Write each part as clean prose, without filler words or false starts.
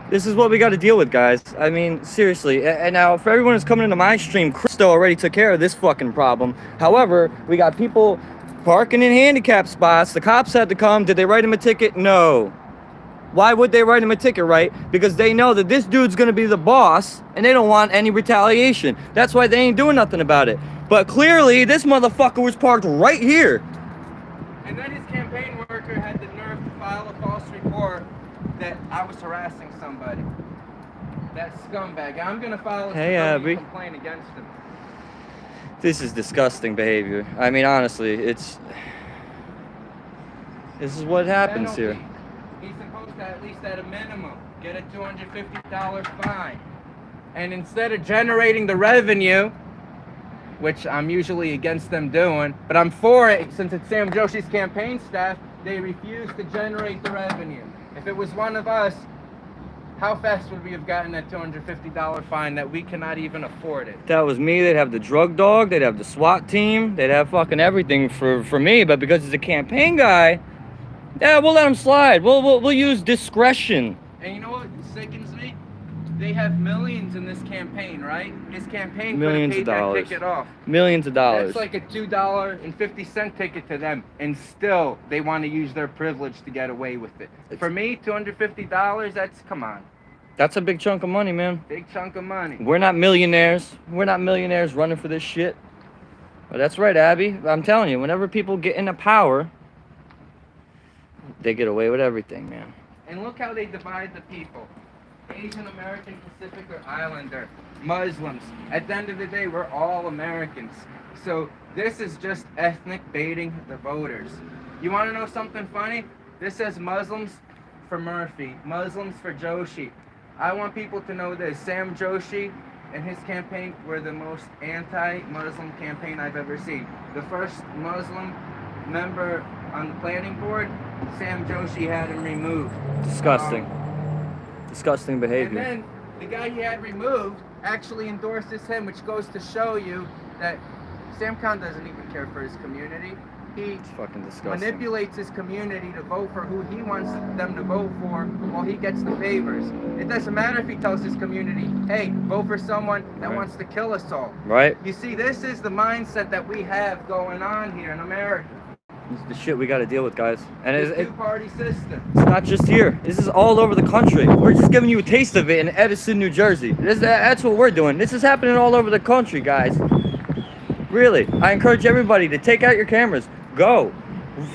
This is what we got to deal with, guys. I mean, seriously. And now, for everyone who's coming into my stream, Christo already took care of this fucking problem. However, we got people parking in handicap spots. The cops had to come. Did they write him a ticket? No. Why would they write him a ticket, right? Because they know that this dude's gonna be the boss and they don't want any retaliation. That's why they ain't doing nothing about it. But clearly, this motherfucker was parked right here. And then his campaign worker had the nerve to file a false report that I was harassing somebody. That scumbag. I'm gonna file a Abby. complaint against him. This is disgusting behavior. I mean, honestly, this is what happens here. He's supposed to, at least at a minimum, get a $250 fine. And instead of generating the revenue, which I'm usually against them doing, but I'm for it since it's Sam Joshi's campaign staff, they refuse to generate the revenue. If it was one of us, how fast would we have gotten that $250 fine that we cannot even afford it? If that was me, they'd have the drug dog, they'd have the SWAT team, they'd have fucking everything for me, but because he's a campaign guy, yeah, we'll let him slide. We'll use discretion. And you know what sickens me? They have millions in this campaign, right? His campaign Millions could of have paid dollars. that ticket off. Millions of dollars. That's like a $2.50 ticket to them, and still they want to use their privilege to get away with it. For me, $250, come on. That's a big chunk of money, man. Big chunk of money. We're not millionaires. We're not millionaires running for this shit. But that's right, Abby. I'm telling you, whenever people get into power, they get away with everything, man. And look how they divide the people. Asian American, Pacific, or Islander, Muslims. At the end of the day, we're all Americans. So this is just ethnic baiting the voters. You want to know something funny? This says Muslims for Murphy, Muslims for Joshi. I want people to know this. Sam Joshi and his campaign were the most anti-Muslim campaign I've ever seen. The first Muslim member on the planning board, Sam Joshi had him removed. Disgusting. Disgusting behavior. And then the guy he had removed actually endorses him, which goes to show you that Sam Khan doesn't even care for his community. He It's fucking disgusting. manipulates his community to vote for who he wants them to vote for while he gets the favors. It doesn't matter if he tells his community, hey, vote for someone that wants to kill us all. Right? You see, this is the mindset that we have going on here in America. This is the shit we got to deal with, guys. And This it's two-party system. not just here. This is all over the country. We're just giving you a taste of it in Edison, New Jersey. That's what we're doing. This is happening all over the country, guys. Really. I encourage everybody to take out your cameras. Go.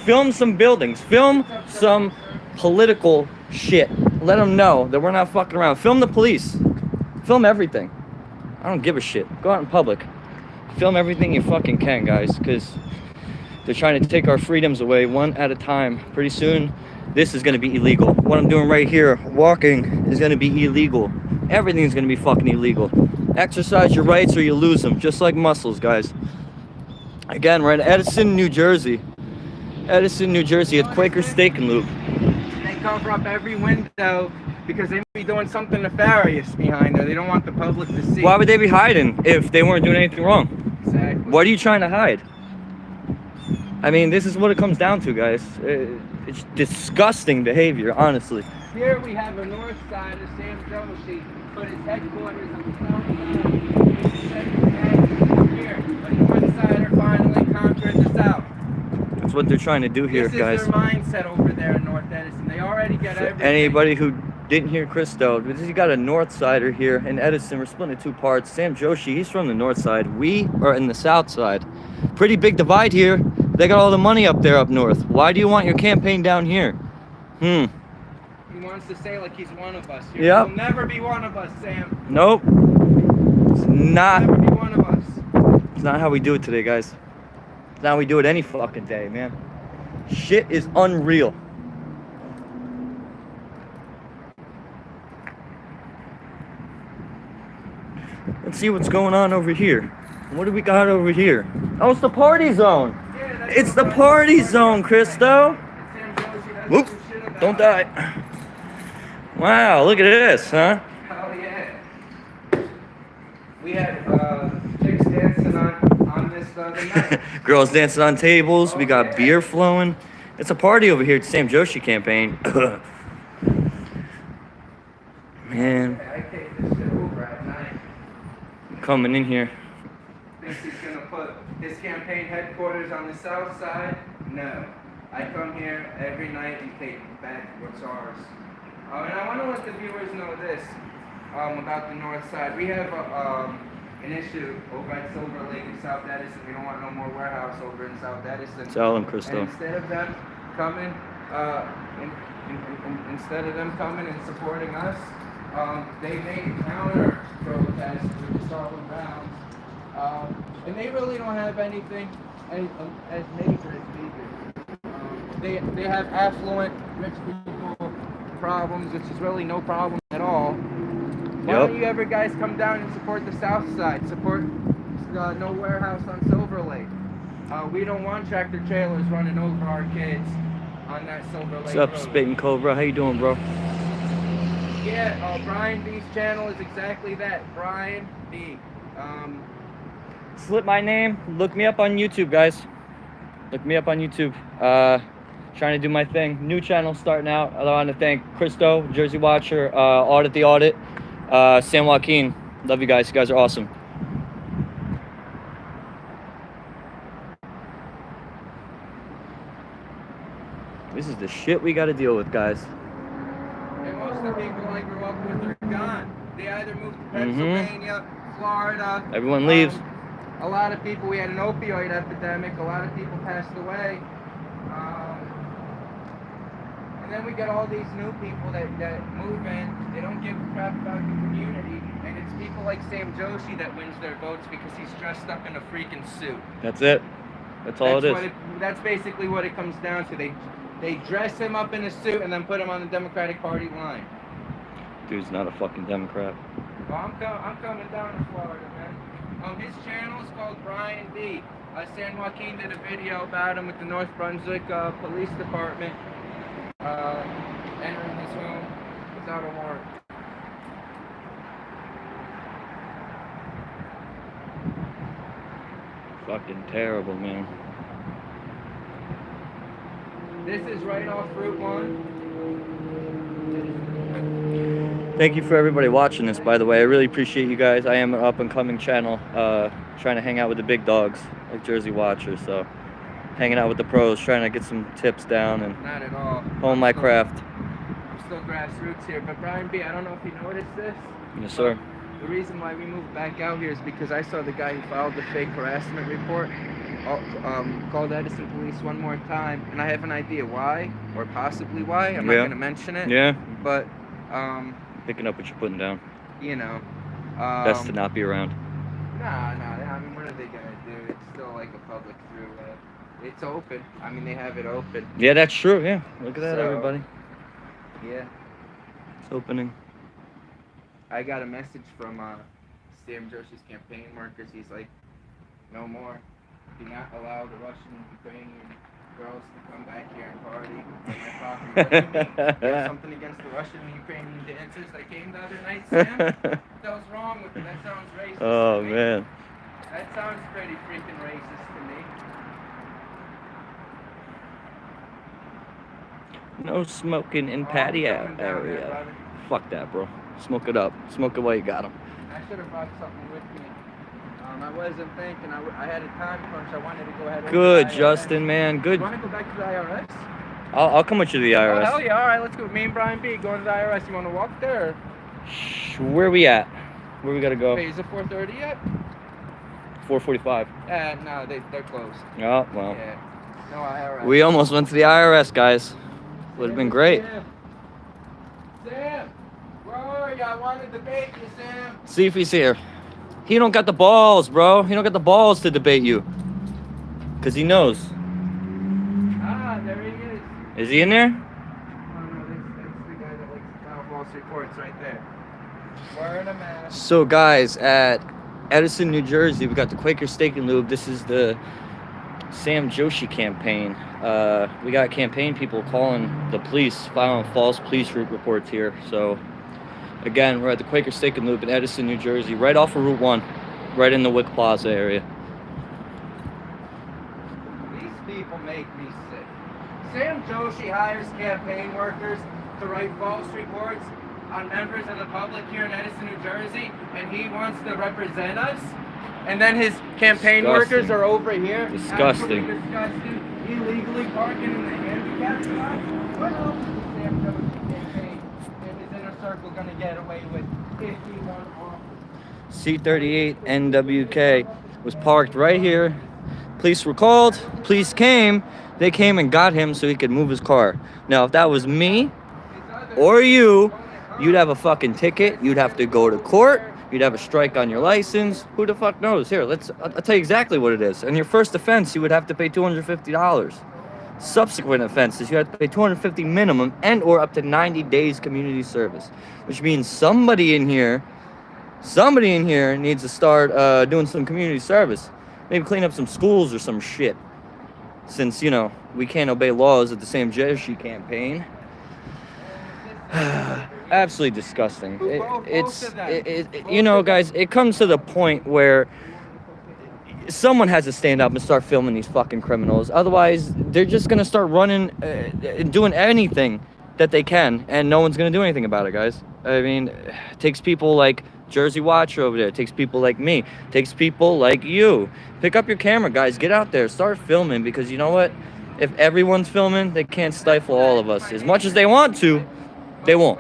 Film some buildings. Film some political shit. Let them know that we're not fucking around. Film the police. Film everything. I don't give a shit. Go out in public. Film everything you fucking can, guys, because they're trying to take our freedoms away one at a time. Pretty soon, this is going to be illegal. What I'm doing right here, walking, is going to be illegal. Everything's going to be fucking illegal. Exercise your rights or you lose them, just like muscles, guys. Again, we're in Edison, New Jersey. Edison, New Jersey at Quaker Steak and Lube. They cover up every window because they may be doing something nefarious behind there. They don't want the public to see. Why would they be hiding if they weren't doing anything wrong? Exactly. What are you trying to hide? I mean, this is what it comes down to, guys. It's disgusting behavior, honestly. Here we have a north side of Sam Joshi put his headquarters on the south side. Here, but the one side are finally conquered the south. That's what they're trying to do here, This guys. is their mindset over there in North Edison. They already get For everything. anybody who didn't hear Christo, you got a north sider here in Edison. We're split into two parts. Sam Joshi, he's from the north side. We are in the south side. Pretty big divide here. They got all the money up there up north. Why do you want your campaign down here? He wants to say like he's one of us. Yep. He'll never be one of us, Sam. Nope. It's not. He'll never be one of us. It's not how we do it today, guys. It's not how we do it any fucking day, man. Shit is unreal. Let's see what's going on over here. What do we got over here? Oh, it's the party zone. Yeah, that's It's the what- party zone, Christo. Sam Joshi doesn't Whoop. do shit about Don't it. die. Wow, look at this, huh? Hell yeah. We had chicks dancing on this the other night. Girls dancing on tables. We got beer flowing. It's a party over here at Sam Joshi campaign. Man, I take this shit over at night. coming in here. Thinks he's gonna put his campaign headquarters on the south side? No. I come here every night and take back what's ours. And I want to let the viewers know this about the north side. We have an issue over at Silver Lake in South Edison. We don't want no more warehouse over in South Edison. Tell them, Cristo. And instead of them coming, instead of them coming and supporting us, they make a counter protest, which is all around. And they really don't have anything as major as we do. They have affluent, rich people problems, which is really no problem at all. Why don't you ever guys come down and support the south side? Support no warehouse on Silver Lake. We don't want tractor trailers running over our kids on that Silver Lake What's up, road. Spitting Cobra? How you doing, bro? Yeah, Brian B's channel is exactly that. Brian B. Slip my name. Look me up on YouTube, guys. Look me up on YouTube. Trying to do my thing. New channel starting out. I want to thank Cristo, Jersey Watcher, Audit the Audit, San Joaquin. Love you guys. You guys are awesome. This is the shit we got to deal with, guys. And most of the people I grew up with are gone. They either moved to Pennsylvania, Florida. Everyone leaves. A lot of people, we had an opioid epidemic. A lot of people passed away. And then we got all these new people that move in. They don't give a crap about the community. And it's people like Sam Joshi that wins their votes because he's dressed up in a freaking suit. That's it. That's all it is. That's basically what it comes down to. They dress him up in a suit and then put him on the Democratic Party line. Dude's not a fucking Democrat. Well, I'm coming down to Florida, man. His channel is called Brian B. San Joaquin did a video about him with the North Brunswick Police Department entering his home without a warrant. Fucking terrible, man. This is right off Route 1. Thank you for everybody watching this, by the way. I really appreciate you guys. I am an up-and-coming channel, trying to hang out with the big dogs, like Jersey Watcher, so hanging out with the pros, trying to get some tips down and Not at all. hone my craft. I'm still grassroots here, but Brian B., I don't know if you noticed this. Yes, sir. The reason why we moved back out here is because I saw the guy who filed the fake harassment report, called Edison Police one more time, and I have an idea why, or possibly why. I'm not going to mention it. Yeah. But, Picking up what you're putting down. you know. Best to not be around. Nah, I mean, what are they going to do? It's still like a public throughway. It's open. I mean, they have it open. Yeah, that's true. Yeah. Look at that, So, everybody. Yeah. It's opening. I got a message from Sam Joshi's campaign workers. He's like, no more. Do not allow the Russian and Ukrainian girls to come back here and party. On my property. What do you mean? You have something against the Russian and Ukrainian dancers that came the other night, Sam? What was wrong with it? That sounds racist. Oh, to me. man. That sounds pretty freaking racist to me. No smoking in Oh, I'm patio coming down there, area. brother. Fuck that, bro. Smoke it up. Smoke it while you got 'em. I should have brought something with me. I wasn't thinking. I had a time crunch. I wanted to go ahead and Good, go to the IRS. Justin, man. Good. You want to go back to the IRS? I'll come with you to the Oh, IRS. hell yeah. All right, let's go. Me and Brian B. going to the IRS. You want to walk there? Where we at? Where we gotta go? Wait, is it 4:30 yet? 4:45. No, they're closed. Oh, well. Yeah. No IRS. We almost went to the IRS, guys. Would have been great. Sam, where are you? I want to debate you, Sam. See if he's here. He don't got the balls, bro. He don't got the balls to debate you. Because he knows. Ah, there he is. Is he in there? Oh, no, that's the guy that likes to file false reports right there. Wearing a mask. So, guys, at Edison, New Jersey, we got the Quaker Steak and Lube. This is the Sam Joshi campaign. We got campaign people calling the police, filing false police reports here. So, again, we're at the Quaker Steak and Lube in Edison, New Jersey, right off of Route 1, right in the Wick Plaza area. These people make me sick. Sam Joshi hires campaign workers to write false reports. on members of the public here in Edison, New Jersey, and he wants to represent us. And then his campaign workers are over here. Disgusting. Disgusting. Illegally parking in the handicap spot. What else is the Sam Joshi campaign in his inner circle going to get away with if he won office? C38 NWK was parked right here. Police were called. Police came. They came and got him so he could move his car. Now, if that was me or you, you'd have a fucking ticket. You'd have to go to court. You'd have a strike on your license. Who the fuck knows? Here, I'll tell you exactly what it is. And your first offense, you would have to pay $250. Subsequent offenses, you have to pay $250 minimum and or up to 90 days community service, which means somebody in here needs to start doing some community service. Maybe clean up some schools or some shit. Since, you know, we can't obey laws at the Sam Joshi campaign. Absolutely disgusting. You know, guys, it comes to the point where someone has to stand up and start filming these fucking criminals. Otherwise, they're just gonna start running and doing anything that they can, and no one's gonna do anything about it, guys. I mean, it takes people like Jersey Watcher over there. It takes people like me. It takes people like you. Pick up your camera, guys. Get out there. Start filming, because you know what? If everyone's filming, they can't stifle all of us. As much as they want to, they won't.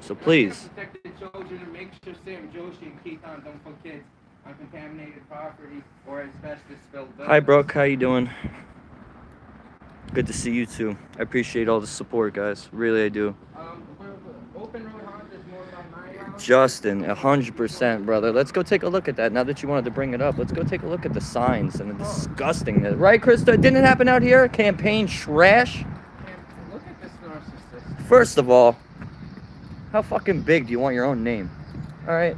So please. Protect the children and make sure Sam Joshi and Keith don't put kids on contaminated property or asbestos-filled buildings. Hi, Brooke. How you doing? Good to see you too. I appreciate all the support, guys. Really, I do. Open Road Honda is more by my house. Justin, 100%, brother. Let's go take a look at that. Now that you wanted to bring it up, let's go take a look at the signs and the disgustingness. Right, Krista? Didn't it happen out here? Campaign trash? Look at this narcissist. First of all, how fucking big do you want your own name? All right.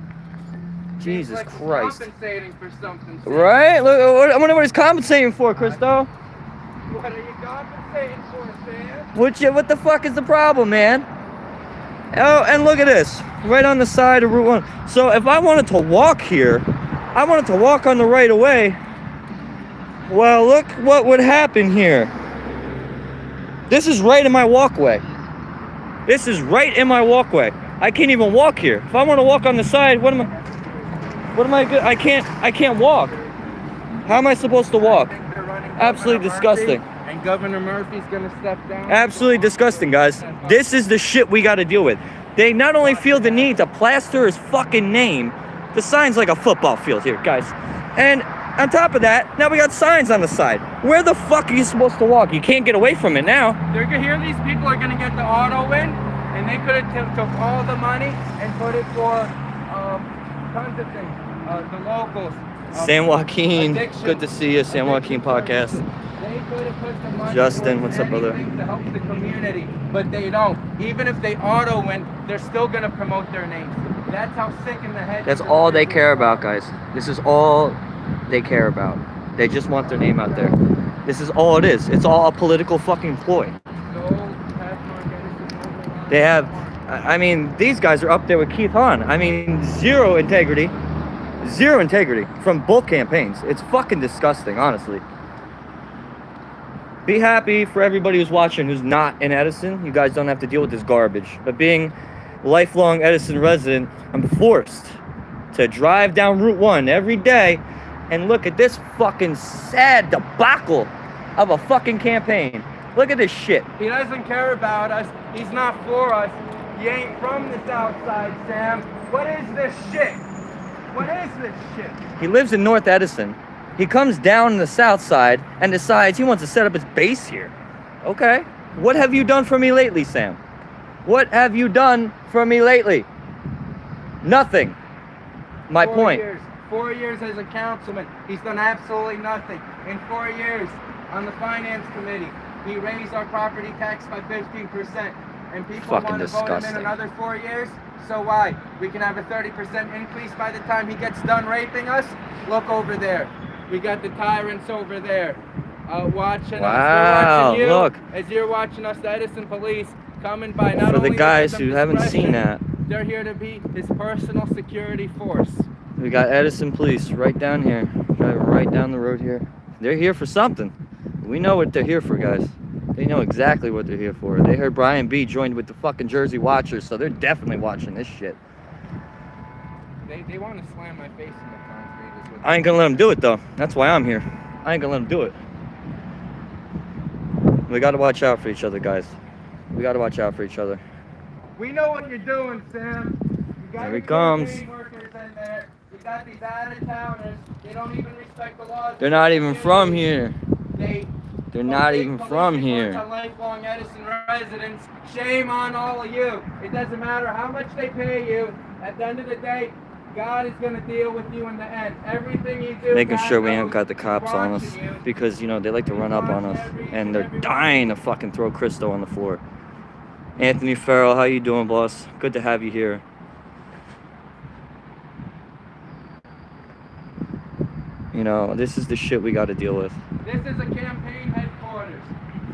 Jesus like Christ. Compensating for something. Right? Look, I wonder what he's compensating for, Christo. What are you compensating for, Sam? What the fuck is the problem, man? Oh, and look at this. Right on the side of Route 1. So if I wanted to walk here, I wanted to walk on the right of way. Well, look what would happen here. This is right in my walkway. This is right in my walkway. I can't even walk here. If I want to walk on the side, what am I good? I can't walk. How am I supposed to walk? Absolutely disgusting. And Governor Murphy's gonna step down. Absolutely disgusting, guys. This is the shit we gotta deal with. They not only feel the need to plaster his fucking name, the sign's like a football field here, guys. And on top of that, now we got signs on the side. Where the fuck are you supposed to walk? You can't get away from it now. Here these people are gonna get the auto in, and they could have took all the money and put it for tons of things. The locals. San Joaquin, addiction, good to see you, San Joaquin podcast. They could have put the money Justin, towards what's up, brother? anything to help the community, but they don't. Even if they auto win, they're still gonna promote their names. That's how sick in the head. That's all they care about, guys. This is all they care about. They just want their name out there. This is all it is. It's all a political fucking ploy. They have, I mean, these guys are up there with Keith Hahn. I mean, zero integrity from both campaigns. It's fucking disgusting, honestly. Be happy for everybody who's watching who's not in Edison. You guys don't have to deal with this garbage. But being a lifelong Edison resident, I'm forced to drive down Route 1 every day and look at this fucking sad debacle of a fucking campaign. Look at this shit. He doesn't care about us. He's not for us. You ain't from the South Side, Sam. What is this shit? What is this shit? He lives in North Edison. He comes down the South Side and decides he wants to set up his base here. Okay. What have you done for me lately, Sam? What have you done for me lately? Nothing. My point. 4 years as a councilman. He's done absolutely nothing. In 4 years on the finance committee, he raised our property tax by 15%. And people Fucking want to vote him in disgusting. another 4 years? So why? We can have a 30% increase by the time he gets done raping us? Look over there. We got the tyrants over there watching us. Wow, We're watching you look. as you're watching us, the Edison police, coming by not For only the to guys give them who haven't seen discretion, that, they're here to be his personal security force. we got Edison Police right down here. Driving right down the road here. They're here for something. We know what they're here for, guys. They know exactly what they're here for. They heard Brian B joined with the fucking Jersey Watchers, so they're definitely watching this shit. They want to slam my face in the concrete. Is what I ain't gonna let them do it though. That's why I'm here. I ain't gonna let them do it. We gotta watch out for each other, guys. We gotta watch out for each other. We know what you're doing, Sam. You got Here your he comes. campaign workers in there. You got these out-of-towners. They don't even respect the laws. They're not even from here. They're not Big even police from reports here. on lifelong Edison residents. Shame on all of you. It doesn't matter how much they pay you. At the end of the day, God is going to deal with you in the end. Everything you do. Making God sure we knows ain't got the He's cops on us watching you. because, you know, they like to run up on us and they're dying to fucking throw Christo on the floor. Anthony Farrell, how you doing, boss? Good to have you here. You know, this is the shit we got to deal with. This is a campaign headquarters.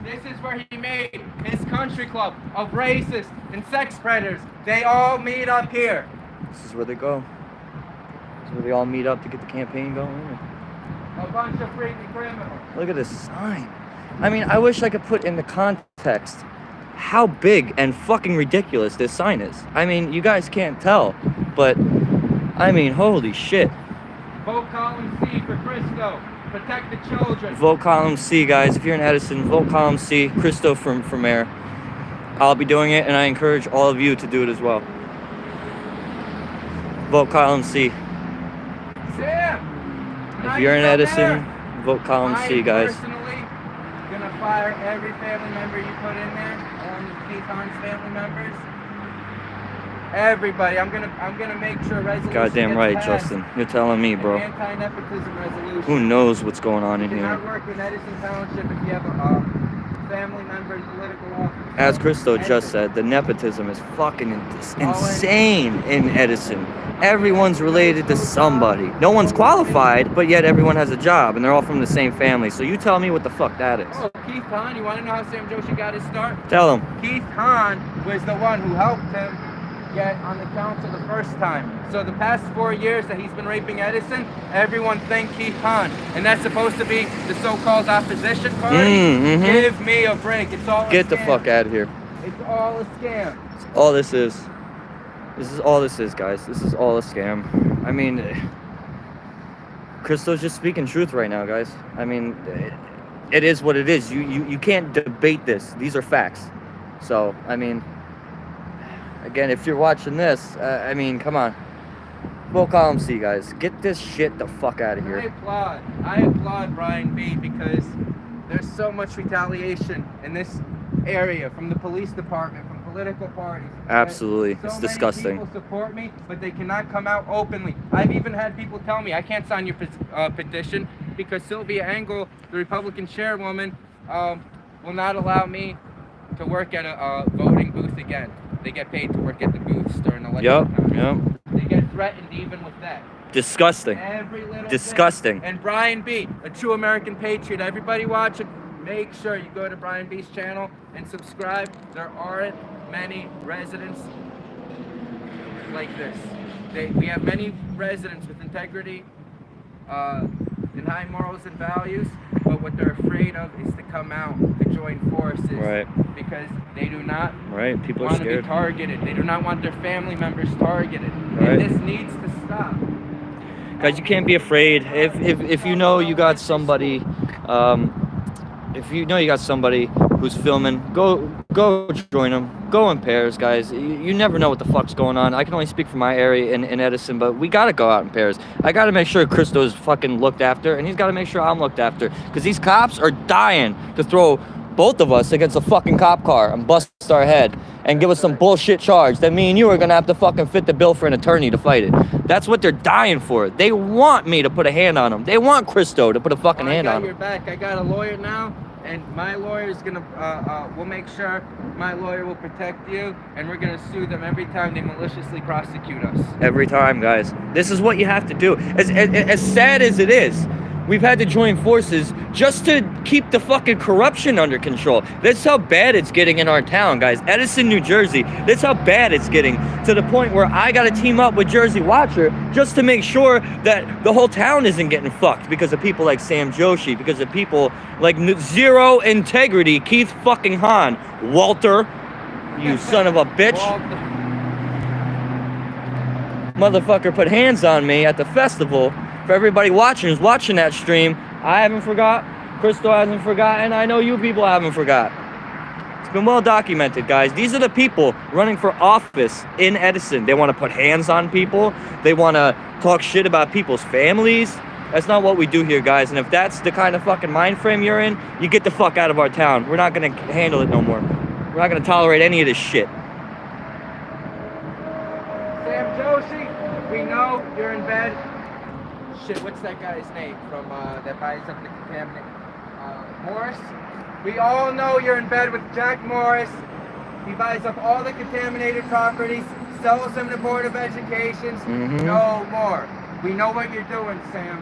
This is where he made his country club of racists and sex predators. They all meet up here. This is where they go. This is where they all meet up to get the campaign going. A bunch of freaking criminals. Look at this sign. I mean, I wish I could put into context how big and fucking ridiculous this sign is. I mean, you guys can't tell, but I mean, holy shit. Vote column C for Christo. Protect the children. Vote column C, guys. If you're in Edison, vote column C. Christo for mayor. I'll be doing it, and I encourage all of you to do it as well. Vote column C. Sam! If you're in Edison, vote column C, guys. I'm personally gonna fire every family member you put in there, along with Keith Hahn's family members. Everybody, I'm gonna make sure a resolution Goddamn gets right, passed. Justin. You're telling me, An bro. anti-nepotism resolution. Who knows what's going on in You here? cannot work in Edison Township if you have a family member in political office. As Christo just said, the nepotism is fucking insane in Edison. Everyone's related to somebody. No one's qualified, but yet everyone has a job, and they're all from the same family. So you tell me what the fuck that is. Oh, Keith Hahn, you want to know how Sam Joshi got his start? Tell him. Keith Hahn was the one who helped him get on the council the first time. So the past 4 years that he's been raping Edison, everyone thanked Keith Hahn. And that's supposed to be the so-called opposition party? Mm-hmm. Give me a break. It's all a Get the scam. fuck out of here. It's all a scam. All this is. This is all this is, guys. This is all a scam. I mean, Christo's just speaking truth right now, guys. I mean, it is what it is. You can't debate this. These are facts. So, I mean, again, if you're watching this, I mean, come on. Vote column C, guys. Get this shit the fuck out of here. I applaud Brian B because there's so much retaliation in this area from the police department, from political parties. Absolutely. So It's many disgusting. people support me, but they cannot come out openly. I've even had people tell me I can't sign your petition because Sylvia Engel, the Republican chairwoman, will not allow me to work at a voting booth again. They get paid to work at the booths during election time. Yep. They get threatened even with that. Disgusting. Every little Disgusting. thing. And Brian B, a true American patriot. Everybody watching, make sure you go to Brian B's channel and subscribe. There aren't many residents like this. We have many residents with integrity and high morals and values, but what they're afraid of is to come out to join forces. Right. Because they do not Right. People are want to be scared. targeted. They do not want their family members targeted. Right. And this needs to stop. Guys, you can't be afraid. If you know you got somebody, if you know you got somebody who's filming, go join them. Go in pairs, guys. You never know what the fuck's going on. I can only speak for my area in Edison, but we gotta go out in pairs. I gotta make sure Christo's fucking looked after, and he's gotta make sure I'm looked after. Because these cops are dying to throw both of us against a fucking cop car and bust our head and give us some bullshit charge that me and you are gonna have to fucking fit the bill for an attorney to fight it. That's what they're dying for. They want me to put a hand on them. They want Christo to put a fucking hand I on got your him. back. I got a lawyer now, and my lawyer is gonna. We'll make sure my lawyer will protect you, and we're gonna sue them every time they maliciously prosecute us. Every time, guys. This is what you have to do. As sad as it is, we've had to join forces just to keep the fucking corruption under control. That's how bad it's getting in our town, guys. Edison, New Jersey. That's how bad it's getting, to the point where I got to team up with Jersey Watcher just to make sure that the whole town isn't getting fucked because of people like Sam Joshi, because of people like Zero Integrity, Keith fucking Hahn, Walter, you son of a bitch. Motherfucker put hands on me at the festival. For everybody watching who's watching that stream, I haven't forgot, Crystal hasn't forgotten, I know you people haven't forgot. It's been well documented, guys. These are the people running for office in Edison. They want to put hands on people. They want to talk shit about people's families. That's not what we do here, guys. And if that's the kind of fucking mind frame you're in, you get the fuck out of our town. We're not going to handle it no more. We're not going to tolerate any of this shit. Sam Joshi, we know you're in bed. Shit, what's that guy's name from that buys up the contaminant? Morris. We all know you're in bed with Jack Morris. He buys up all the contaminated properties, sells them to Board of Education. No more. We know what you're doing, Sam.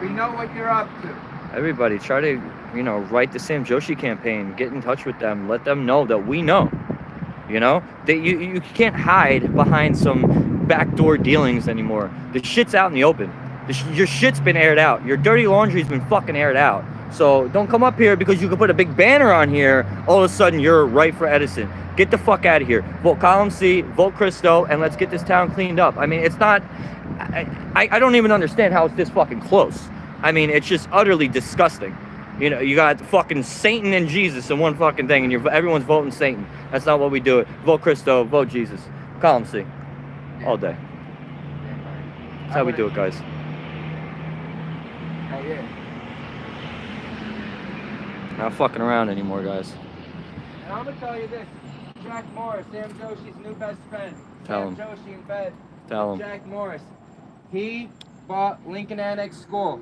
We know what you're up to. Everybody, try to, write the Sam Joshi campaign. Get in touch with them. Let them know that we know. That you can't hide behind some backdoor dealings anymore. The shit's out in the open. Your shit's been aired out. Your dirty laundry's been fucking aired out. So don't come up here because you can put a big banner on here. All of a sudden, you're right for Edison. Get the fuck out of here. Vote Column C, vote Cristo, and let's get this town cleaned up. I mean, it's not... I don't even understand how it's this fucking close. I mean, it's just utterly disgusting. You got fucking Satan and Jesus in one fucking thing, and everyone's voting Satan. That's not what we do it. Vote Cristo, vote Jesus. Column C. All day. That's how we do it, guys. Oh, yeah. Not fucking around anymore, guys. And I'm gonna tell you this. Jack Morris, Sam Joshi's new best friend. Tell Sam him. Joshi in bed. Tell him. Jack Morris. He bought Lincoln Annex School.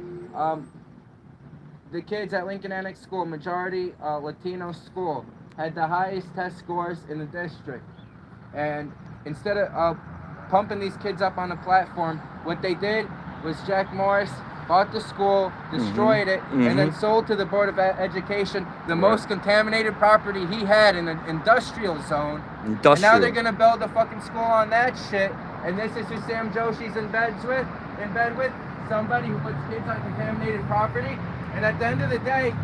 The kids at Lincoln Annex School, majority Latino school, had the highest test scores in the district. And instead of pumping these kids up on a platform, what they did was Jack Morris bought the school, destroyed it, and then sold to the Board of Education the most contaminated property he had in an industrial zone. And now they're gonna build a fucking school on that shit. And this is who Sam Joshi's in bed with somebody who puts kids on contaminated property. And at the end of the day,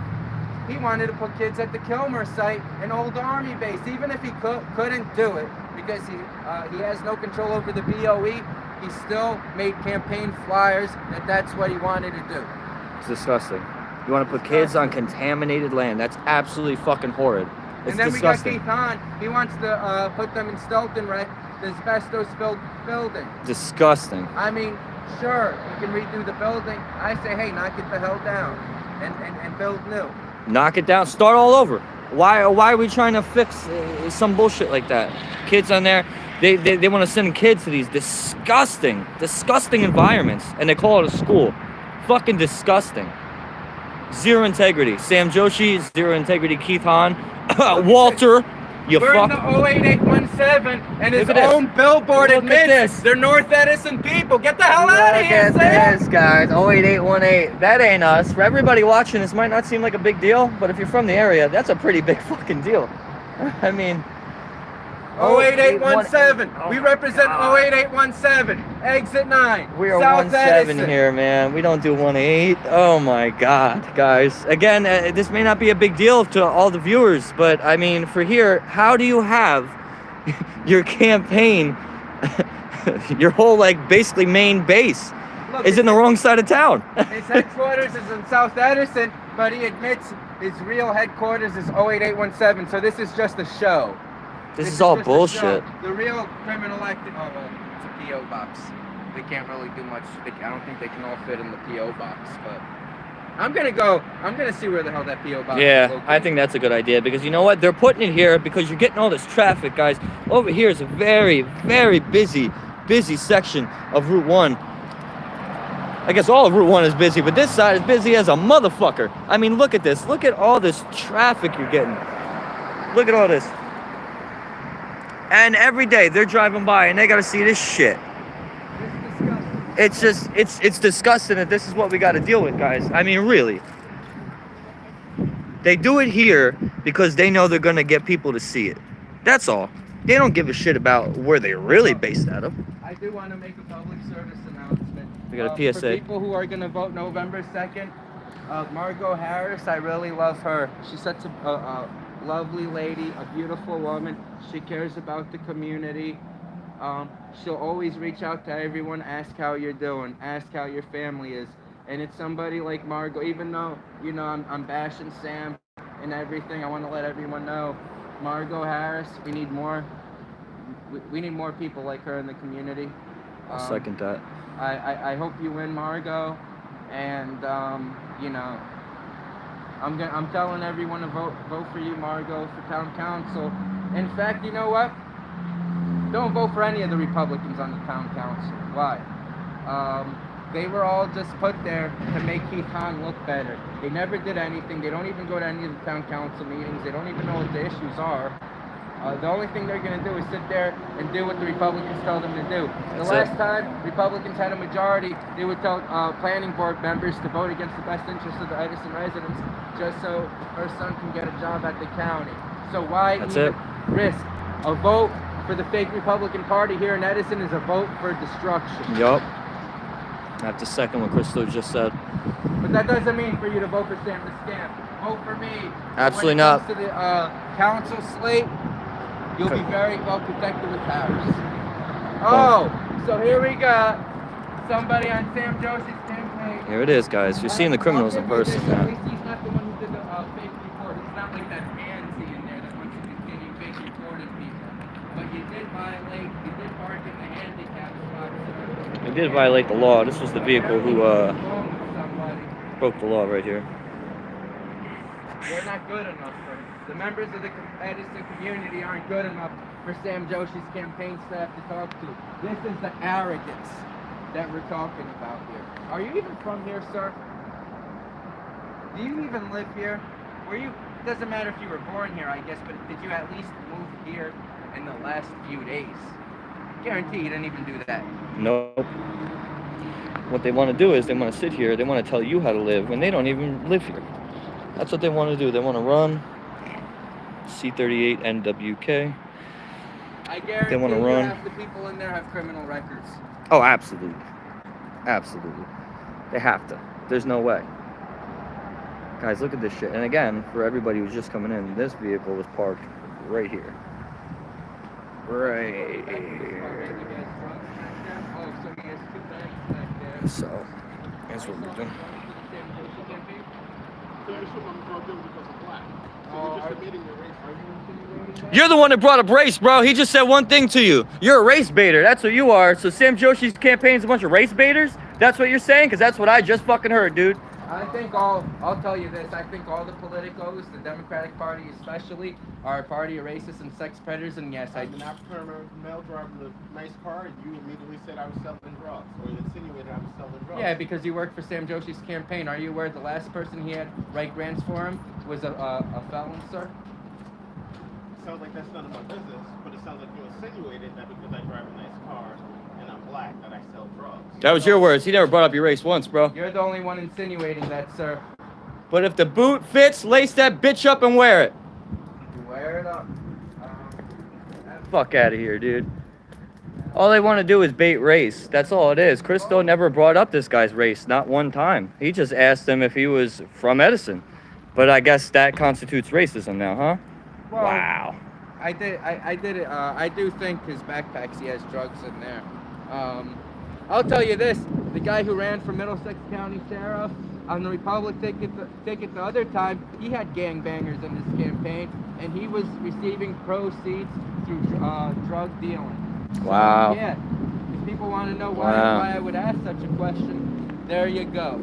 he wanted to put kids at the Kilmer site, an old Army base, even if he couldn't do it because he has no control over the BOE. He still made campaign flyers that's what he wanted to do. It's disgusting. You want to put kids on contaminated land. That's absolutely fucking horrid. It's and then disgusting. We got Keith Hahn. He wants to put them in Stelton Rec, the asbestos-filled building. Disgusting. I mean, sure, you can redo the building. I say, hey, knock it the hell down and build new. Knock it down. Start all over. Why are we trying to fix some bullshit like that? Kids on there, they want to send kids to these disgusting environments, and they call it a school. Fucking disgusting. Zero integrity. Sam Joshi, zero integrity. Keith Hahn, Walter, you We're fuck. in the 08817, and his own billboard admits they're North Edison people. Get the hell out of here, Look at this, guys. 08818. That ain't us. For everybody watching, this might not seem like a big deal, but if you're from the area, that's a pretty big fucking deal. I mean... 08817. We represent 08817. Exit 9. We are South 17 Edison. here, man. We don't do 18. Oh my God, guys. Again, this may not be a big deal to all the viewers, but I mean, for here, how do you have your campaign, your whole basically main base is in the wrong side of town? His headquarters is in South Edison, but he admits his real headquarters is 08817. So this is just a show. This is all bullshit. The real criminal acting. Oh, well, it's a P.O. box. They can't really do much. I don't think they can all fit in the P.O. box, but I'm gonna see where the hell that P.O. box is located. I think that's a good idea because you know what? They're putting it here because you're getting all this traffic, guys. Over here is a very, very busy section of Route 1. I guess all of Route 1 is busy, but this side is busy as a motherfucker. I mean, look at this. Look at all this traffic you're getting. Look at all this. And every day they're driving by and they gotta see this shit. This is disgusting. It's just, it's disgusting that this is what we got to deal with, guys. I mean, really. They do it here because they know they're going to get people to see it. That's all. They don't give a shit about where they're really based out of. I do want to make a public service announcement. We got a PSA. For people who are going to vote November 2nd, Margot Harris, I really love her. She's such a lovely lady, a beautiful woman. She cares about the community. She'll always reach out to everyone, ask how you're doing, ask how your family is. And it's somebody like Margot, even though, you know, I'm bashing Sam and everything, I want to let everyone know, Margot Harris, we need more people like her in the community. I'll second that. I hope you win, Margot, and you know, I'm telling everyone to vote for you, Margot, for town council. In fact, you know what? Don't vote for any of the Republicans on the town council. Why? They were all just put there to make Keith Hahn look better. They never did anything. They don't even go to any of the town council meetings. They don't even know what the issues are. The only thing they're going to do is sit there and do what the Republicans tell them to do. The last time Republicans had a majority, they would tell planning board members to vote against the best interests of the Edison residents just so her son can get a job at the county. So why even risk a vote for the fake Republican Party here in Edison is a vote for destruction. Yup. I have to second what Crystal just said. But that doesn't mean for you to vote for Sam the Scam. Vote for me. Absolutely when it not. comes to the council slate, you'll be very well protected with Harris. Oh, so here we got somebody on Sam Joshi's campaign. Here it is, guys. You're seeing the criminals in person At now. least he's not the one who did the fake report. It's not like that pansy in there that wants to continue fake reporting people. But you did park in the handicap spot, sir. They did violate the law. This was the vehicle who broke the law right here. You're not good enough for the members of the Edison community aren't good enough for Sam Joshi's campaign staff to talk to. This is the arrogance that we're talking about here. Are you even from here, sir? Do you even live here? Doesn't matter if you were born here, I guess, but did you at least move here in the last few days? Guarantee you didn't even do that. Nope. What they want to do is they want to sit here. They want to tell you how to live when they don't even live here. That's what they want to do. They want to run C38 NWK. I guarantee they want to run. Half the people in there have criminal records. Oh, absolutely. Absolutely. They have to. There's no way. Guys, look at this shit. And again, for everybody who's just coming in, this vehicle was parked right here. Right here. So, that's what we're doing. You're the one that brought up race, bro. He just said one thing to you. You're a race baiter. That's what you are. So Sam Joshi's campaign is a bunch of race baiters? That's what you're saying? Because that's what I just fucking heard, dude. I'll tell you this, I think all the politicos, the Democratic Party especially, are a party of racists and sex predators, and yes, I'm an African-American male driving a nice car, and you immediately said I was selling drugs, or you insinuated I was selling drugs. Yeah, because you worked for Sam Joshi's campaign. Are you aware the last person he had write grants for him was a felon, sir? It sounds like that's none of my business, but it sounds like you insinuated that because I drive a nice car and I'm black that I sell drugs. That was your words. He never brought up your race once, bro. You're the only one insinuating that, sir. But if the boot fits, lace that bitch up and wear it. Wear it up. Fuck out of here, dude. All they want to do is bait race. That's all it is. Christo never brought up this guy's race, not one time. He just asked him if he was from Edison. But I guess that constitutes racism now, huh? Well, wow. I did it. I do think his backpacks, he has drugs in there. I'll tell you this, the guy who ran for Middlesex County Sheriff on the Republic ticket the other time, he had gangbangers in his campaign, and he was receiving proceeds through drug dealing. Wow. So, yeah, if people want to know why I would ask such a question, there you go.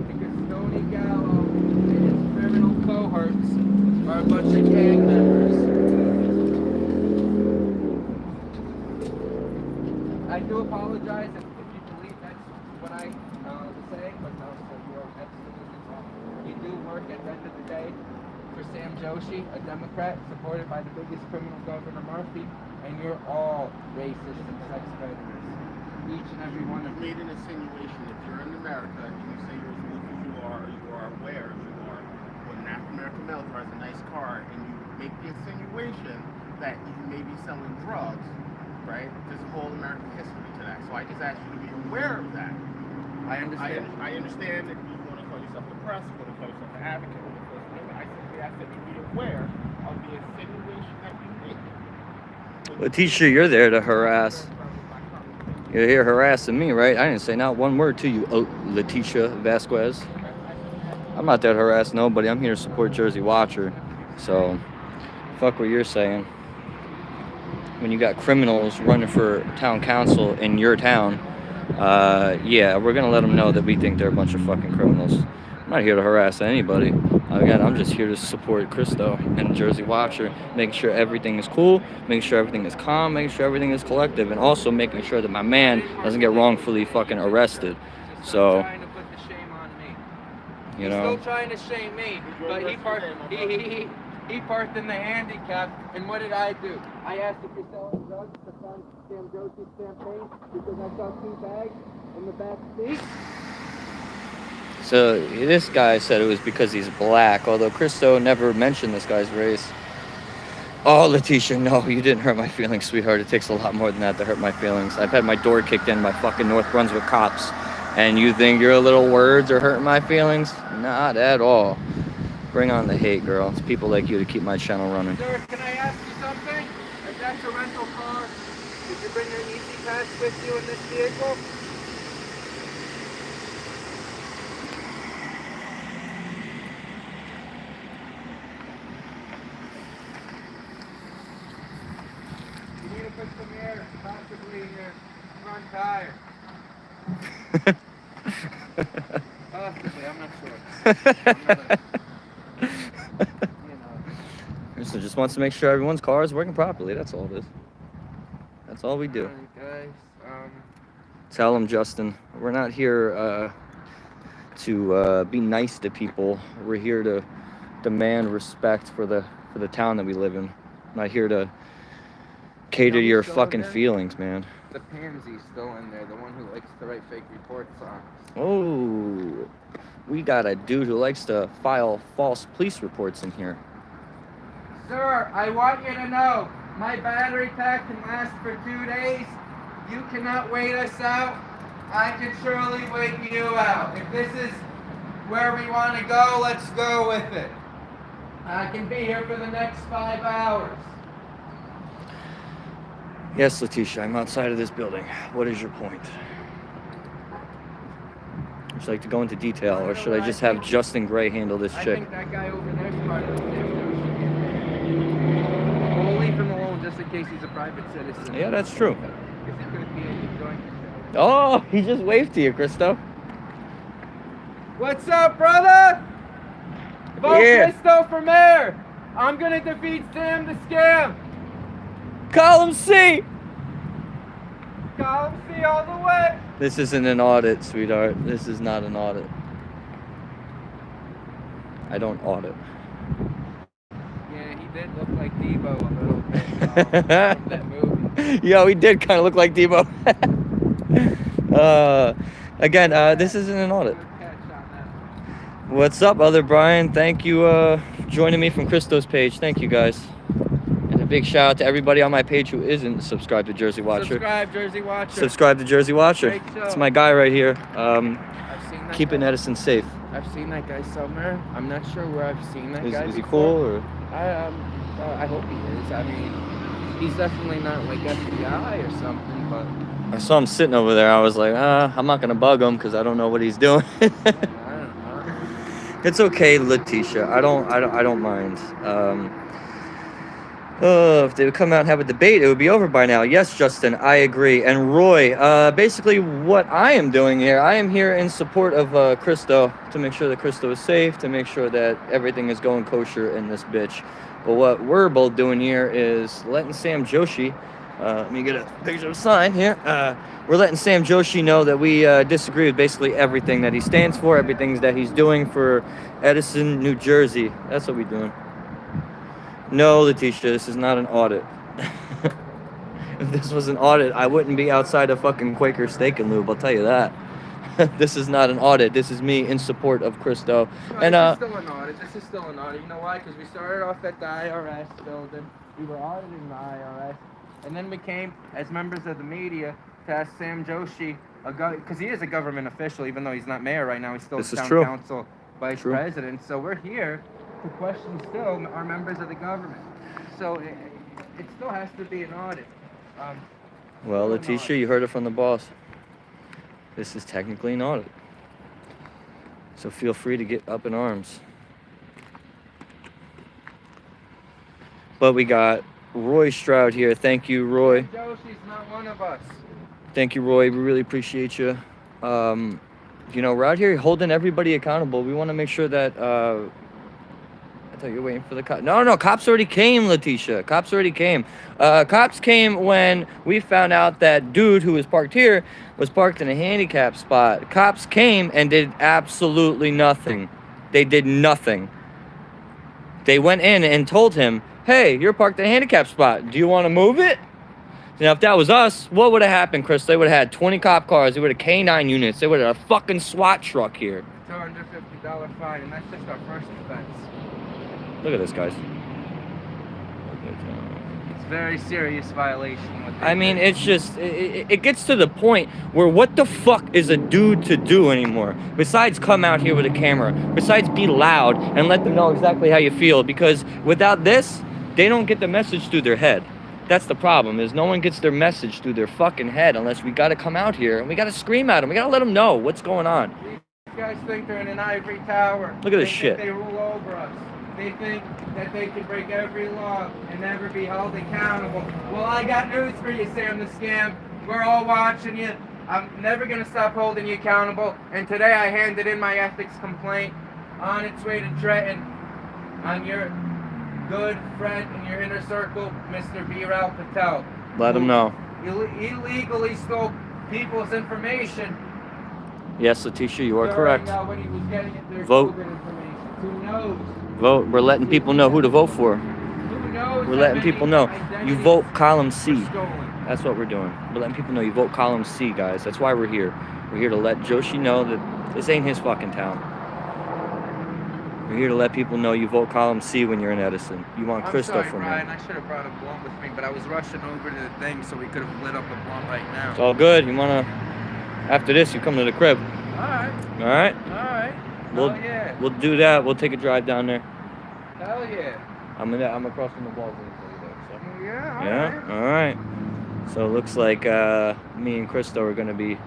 Because Tony Gallo and his criminal cohorts are a bunch of gang members. I do apologize if you believe that's what I was saying, but no, so you are absolutely wrong. You do work at the end of the day for Sam Joshi, a Democrat supported by the biggest criminal, Governor Murphy, and you're all racist and sex predators. each and every one of You've you. made an insinuation. If you're in America and you say you're as woke as you are, or you are aware as you are, when an African American male drives a nice car, and you make the insinuation that you may be selling drugs, right? There's a whole American history to that. So I just asked you to be aware of that. I understand. I understand that you want to call yourself the press, you want to call yourself an advocate for the First Amendment. I simply ask that you be aware of the insinuation that you make. Letitia, you're there to harass. You're here harassing me, right? I didn't say not one word to you, Letitia Vasquez. I'm not there to harass nobody. I'm here to support Jersey Watcher. So, fuck what you're saying. When you got criminals running for town council in your town, yeah, we're gonna let them know that we think they're a bunch of fucking criminals. I'm not here to harass anybody. Again, I'm just here to support Christo and Jersey Watcher, making sure everything is cool, making sure everything is calm, making sure everything is collective, and also making sure that my man doesn't get wrongfully fucking arrested. So, Trying to put the shame on me. you He's know, still trying to shame me, but he parked in the handicap, and what did I do? I asked if you're selling drugs to fund Sam Josie's campaign because I saw 2 bags in the back seat. so this guy said it was because he's black, although Christo never mentioned this guy's race. Oh, Letitia, no, you didn't hurt my feelings, sweetheart. It takes a lot more than that to hurt my feelings. I've had my door kicked in by fucking North Brunswick cops, and you think your little words are hurting my feelings? Not at all. Bring on the hate, girl. It's people like you to keep my channel running. Sir, can I ask you something? If that's a rental car, did you bring your Easy Pass with you in this vehicle? You need to put some air, possibly in your front tire. Possibly, I'm not sure. So just wants to make sure everyone's car is working properly. That's all it is. That's all we do. Alright, guys, Tell them, Justin, we're not here to be nice to people. We're here to demand respect for the town that we live in. I'm not here to cater to your fucking feelings, man. the pansy's still in there, the one who likes to write fake reports on us. Oh, we got a dude who likes to file false police reports in here. Sir, I want you to know, my battery pack can last for 2 days. You cannot wait us out. I can surely wait you out. If this is where we want to go, let's go with it. I can be here for the next 5 hours. Yes, Letitia, I'm outside of this building. What is your point? Would you like to go into detail, or should I just have Justin Gray handle this I chick? think that guy over there is part of the Sam Joseph campaign. We'll leave him alone just in case he's a private citizen. Yeah, that's true. Because he could be enjoying himself. Oh, he just waved to you, Christo. What's up, brother? Vote Yeah. Christo for mayor. I'm gonna defeat Sam the Scam. Column C! Column C all the way. This isn't an audit, sweetheart. This is not an audit. I don't audit. Yeah, he did look like Debo a little bit. That movie. Yo, he did kind of look like Debo. Again, this isn't an audit. Good catch on that. What's up, other Brian? Thank you for joining me from Christo's page. Thank you, guys. And a big shout out to everybody on my page who isn't subscribed to Jersey Watcher. Subscribe, Jersey Watcher. Subscribe to Jersey Watcher. Great show. It's my guy right here. I've seen that Keeping guy. Edison safe. I've seen that guy somewhere. I'm not sure where I've seen that guy Is he before. cool? Or? I hope he is. I mean, he's definitely not like FBI or something, but I saw him sitting over there. I was like, I'm not gonna bug him because I don't know what he's doing. I don't know. It's okay, Letitia. I don't mind. If they would come out and have a debate, it would be over by now. Yes, Justin, I agree. And Roy, basically what I am doing here, I am here in support of Christo, to make sure that Christo is safe, to make sure that everything is going kosher in this bitch. But what we're both doing here is letting Sam Joshi, let me get a picture of a sign here. We're letting Sam Joshi know that we disagree with basically everything that he stands for, everything that he's doing for Edison, New Jersey. That's what we're doing. No, Letitia, this is not an audit. If this was an audit, I wouldn't be outside of fucking Quaker Steak and Lube. I'll tell you that. This is not an audit. This is me in support of Christo. No, And this is still an audit. This is still an audit. You know why? Because we started off at the IRS building. We were auditing the IRS. And then we came, as members of the media, to ask Sam Joshi, because he is a government official, even though he's not mayor right now. He's still This is town true. council vice True. president. So we're here to question still our members of the government. So it still has to be an audit. well, still an Letitia, audit. you heard it from the boss. This is technically an audit. So feel free to get up in arms. But we got Roy Stroud here. Thank you, Roy. Sam Joshi's not one of us. Thank you, Roy. We really appreciate you. You know, we're out here holding everybody accountable. We want to make sure that. I thought you were waiting for the cops. No, cops already came, Letitia. Cops already came. Cops came when we found out that dude who was parked here was parked in a handicap spot. Cops came and did absolutely nothing. They did nothing. They went in and told him, hey, you're parked in a handicap spot. Do you want to move it? Now, if that was us, what would have happened, Chris? They would have had 20 cop cars. They would have K9 units. They would have a fucking SWAT truck here. $250 fine, and that's just our first offense. Look at this, guys. It's a very serious violation. What they I mean, did. it's just, it gets to the point where what the fuck is a dude to do anymore? Besides come out here with a camera. Besides be loud and let them know exactly how you feel. Because without this, they don't get the message through their head. That's the problem, is no one gets their message through their fucking head unless we gotta come out here and we gotta scream at them. We gotta let them know what's going on. These guys think they're in an ivory tower. Look at this They shit. think they rule over us. They think that they can break every law and never be held accountable. Well, I got news for you, Sam the Scam. We're all watching you. I'm never going to stop holding you accountable. And today I handed in my ethics complaint on its way to Trenton on your good friend in your inner circle, Mr. Biral Patel. Let them know. Illegally stole people's information. Yes, Letitia, you are during, correct. when he was getting their Vote. COVID information. Who knows? Vote. We're letting people know who to vote for. Who knows? We're how letting many people know. You identities vote column C. were stolen? That's what we're doing. We're letting people know you vote column C, guys. That's why we're here. We're here to let Joshi know that this ain't his fucking town. We're here to let people know you vote column C when you're in Edison. You want I'm Christo sorry, from Brian. him. I should have brought a blunt with me, but I was rushing over to the thing so we could have lit up a blunt right now. It's all good. You wanna? After this, you come to the crib. All right. All right? All right. We'll Hell yeah. we'll do that. We'll take a drive down there. Hell yeah. I'm across from the wall. Yeah. Yeah. All right. So it looks like me and Christo are gonna be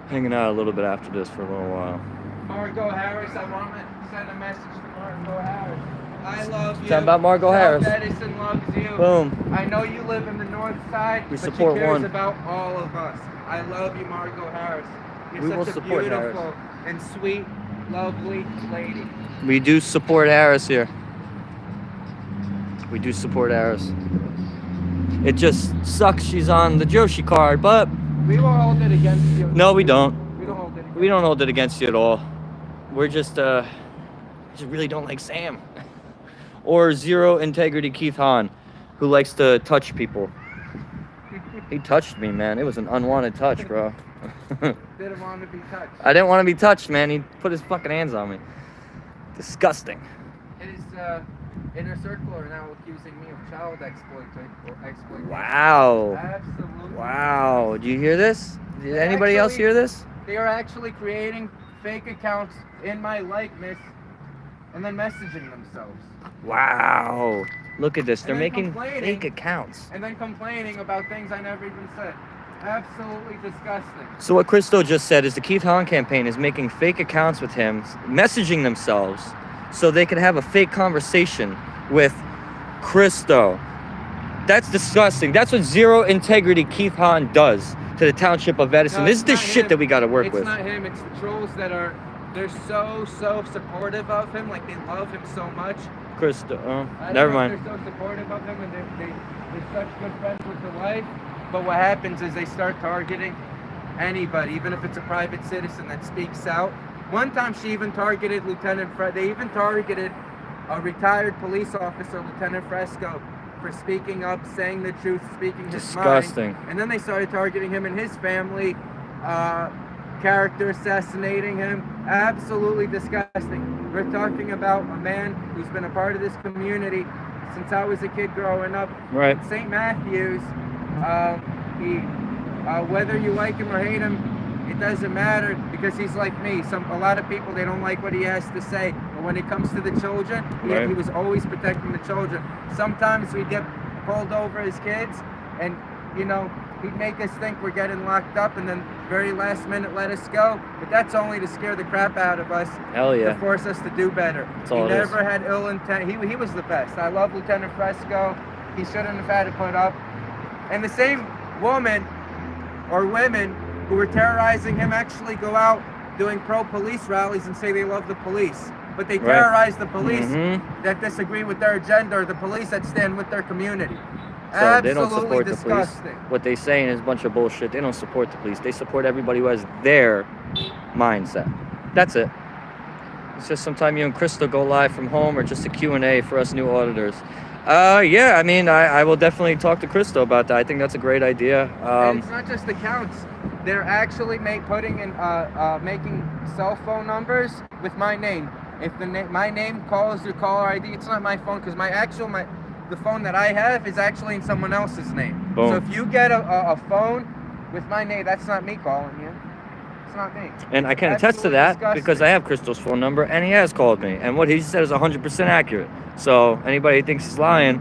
hanging out a little bit after this for a little while. Margot Harris, I want to send a message to Margot Harris. I love you. Talking about Margot South Harris. Edison loves you. Boom. I know you live in the north side, We but support she cares one. about all of us. I love you, Margot Harris. You're We will such a support beautiful and sweet, lovely lady. We do support Harris here. We do support Harris. It just sucks she's on the Joshi card, but We will hold it against you. no, we don't. We don't hold it against We don't hold it against you at all. We're just really don't like Sam. Or zero integrity Keith Hahn, who likes to touch people. He touched me, man. It was an unwanted touch, bro. Didn't want to be touched. I didn't want to be touched, man. He put his fucking hands on me. Disgusting. His inner circle are now accusing me of child exploitation. Wow. Absolutely. Wow. Do you hear this? Did anybody else Actually- hear this? They are actually creating fake accounts in my likeness and then messaging themselves. Wow. Look at this. They're And then making complaining. fake accounts. And then complaining about things I never even said. Absolutely disgusting. So what Christo just said is the Keith Hahn campaign is making fake accounts with him, messaging themselves so they can have a fake conversation with Christo. That's disgusting. That's what zero integrity Keith Hahn does to the township of Edison. No, this is it's the not shit him. that we got to work It's with. not him, it's the trolls that are, they're so supportive of him. Like they love him so much. Christo. I don't Never know mind. if they're so supportive of him and they're such good friends with the wife. But what happens is they start targeting anybody, even if it's a private citizen that speaks out. One time she even targeted Lieutenant Fred. They even targeted a retired police officer, Lieutenant Fresco, for speaking up, saying the truth, speaking his Disgusting. mind. And then they started targeting him and his family, character assassinating him. Absolutely disgusting. We're talking about a man who's been a part of this community since I was a kid growing up. Right. St. Matthews, whether you like him or hate him, it doesn't matter, because he's like me. A lot of people, they don't like what he has to say, but when it comes to the children, Right. he was always protecting the children. Sometimes we'd get pulled over as kids, and he'd make us think we're getting locked up, and then very last minute let us go. But that's only to scare the crap out of us, Hell to yeah. force us to do better. That's He all it is. never had ill intent. He was the best. I love Lieutenant Fresco. He shouldn't have had to put up. And the same woman or women who were terrorizing him actually go out doing pro-police rallies and say they love the police. But they Right. terrorize the police Mhm. that disagree with their agenda, or the police that stand with their community. So Absolutely they don't support the police. disgusting. What they saying is a bunch of bullshit. They don't support the police. They support everybody who has their mindset. That's it. It's just sometime you and Crystal go live from home, or just a Q&A for us new auditors. Yeah, I mean, I will definitely talk to Crystal about that. I think that's a great idea. And it's not just accounts. They're actually making cell phone numbers with my name. If my name calls your caller ID, it's not my phone, because the phone that I have is actually in someone else's name. Boom. So if you get a phone with my name, that's not me calling you. It's not me. And I can attest to Absolutely that disgusting. because I have Crystal's phone number, and he has called me. And what he said is 100% accurate. So anybody who thinks he's lying,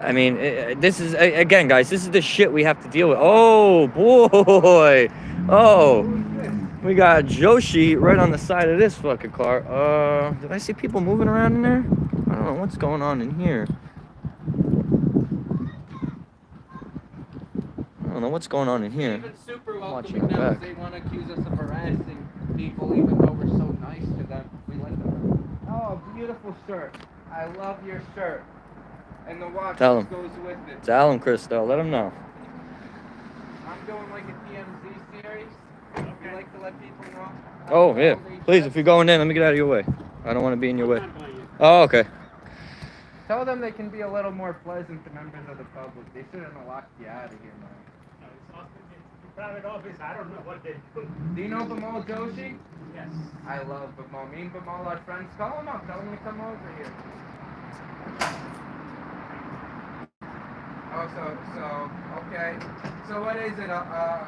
I mean, this is, again, guys, this is the shit we have to deal with. Oh, boy. Oh, we got Joshi right on the side of this fucking car. Did I see people moving around in there? I don't know what's going on in here. I don't know what's going on in here. Even super Watching welcoming them, back. they want to accuse us of harassing people, even though we're so nice to them. We let them. Oh, beautiful shirt. I love your shirt. And the watch Tell that goes with it. Tell him, Crystal. Let him know. I'm doing like a TMZ series. We like to let people know. Oh, yeah. Please, if you're going in, let me get out of your way. I don't want to be in your way. Oh, okay. Tell them they can be a little more pleasant to members of the public. They shouldn't have locked you out of here, man. Private office, I don't know what they do. Do you know Bimal Joshi? Yes. I love Bimal. Me and Bimal are friends. Call him up. Tell him to come over here. Oh, okay. So what is it? A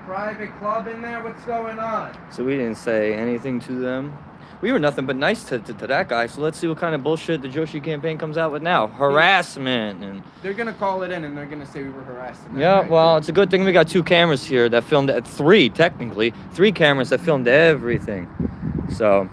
private club in there? What's going on? So we didn't say anything to them. We were nothing but nice to that guy. So let's see what kind of bullshit the Joshi campaign comes out with now. Harassment and... They're gonna call it in and they're gonna say we were harassing them. Yeah, right? well, it's a good thing we got 2 cameras here that filmed it. 3, technically. 3 cameras that filmed everything. So,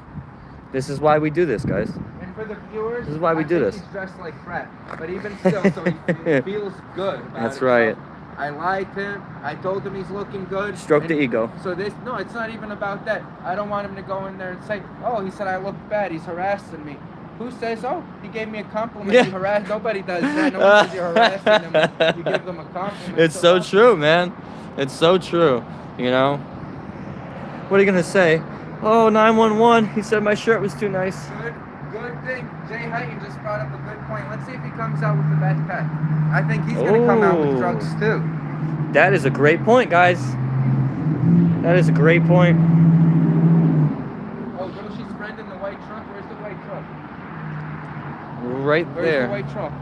this is why we do this, guys. And for the viewers, This is why we I do think this. He's dressed like crap, but even still, so he feels good about That's it. right. So I liked him. I told him he's looking good. Stroke the And ego. So no, it's not even about that. I don't want him to go in there and say, "Oh, he said I look bad. He's harassing me." Who says, "Oh, he gave me a compliment"? Yeah. You harass. Nobody does that. No one says you're harassing them. You give them a compliment. It's so that's- true, man. It's so true. You know? What are you going to say? Oh, 911. He said my shirt was too nice. Good thing. Jay Heighton just brought up a good point. Let's see if he comes out with the backpack. I think he's gonna come out with Oh. drugs too. That is a great point, guys. That is a great point. Oh, Joshi's friend in the white truck. Where's the white truck? Right Where's there. the white truck?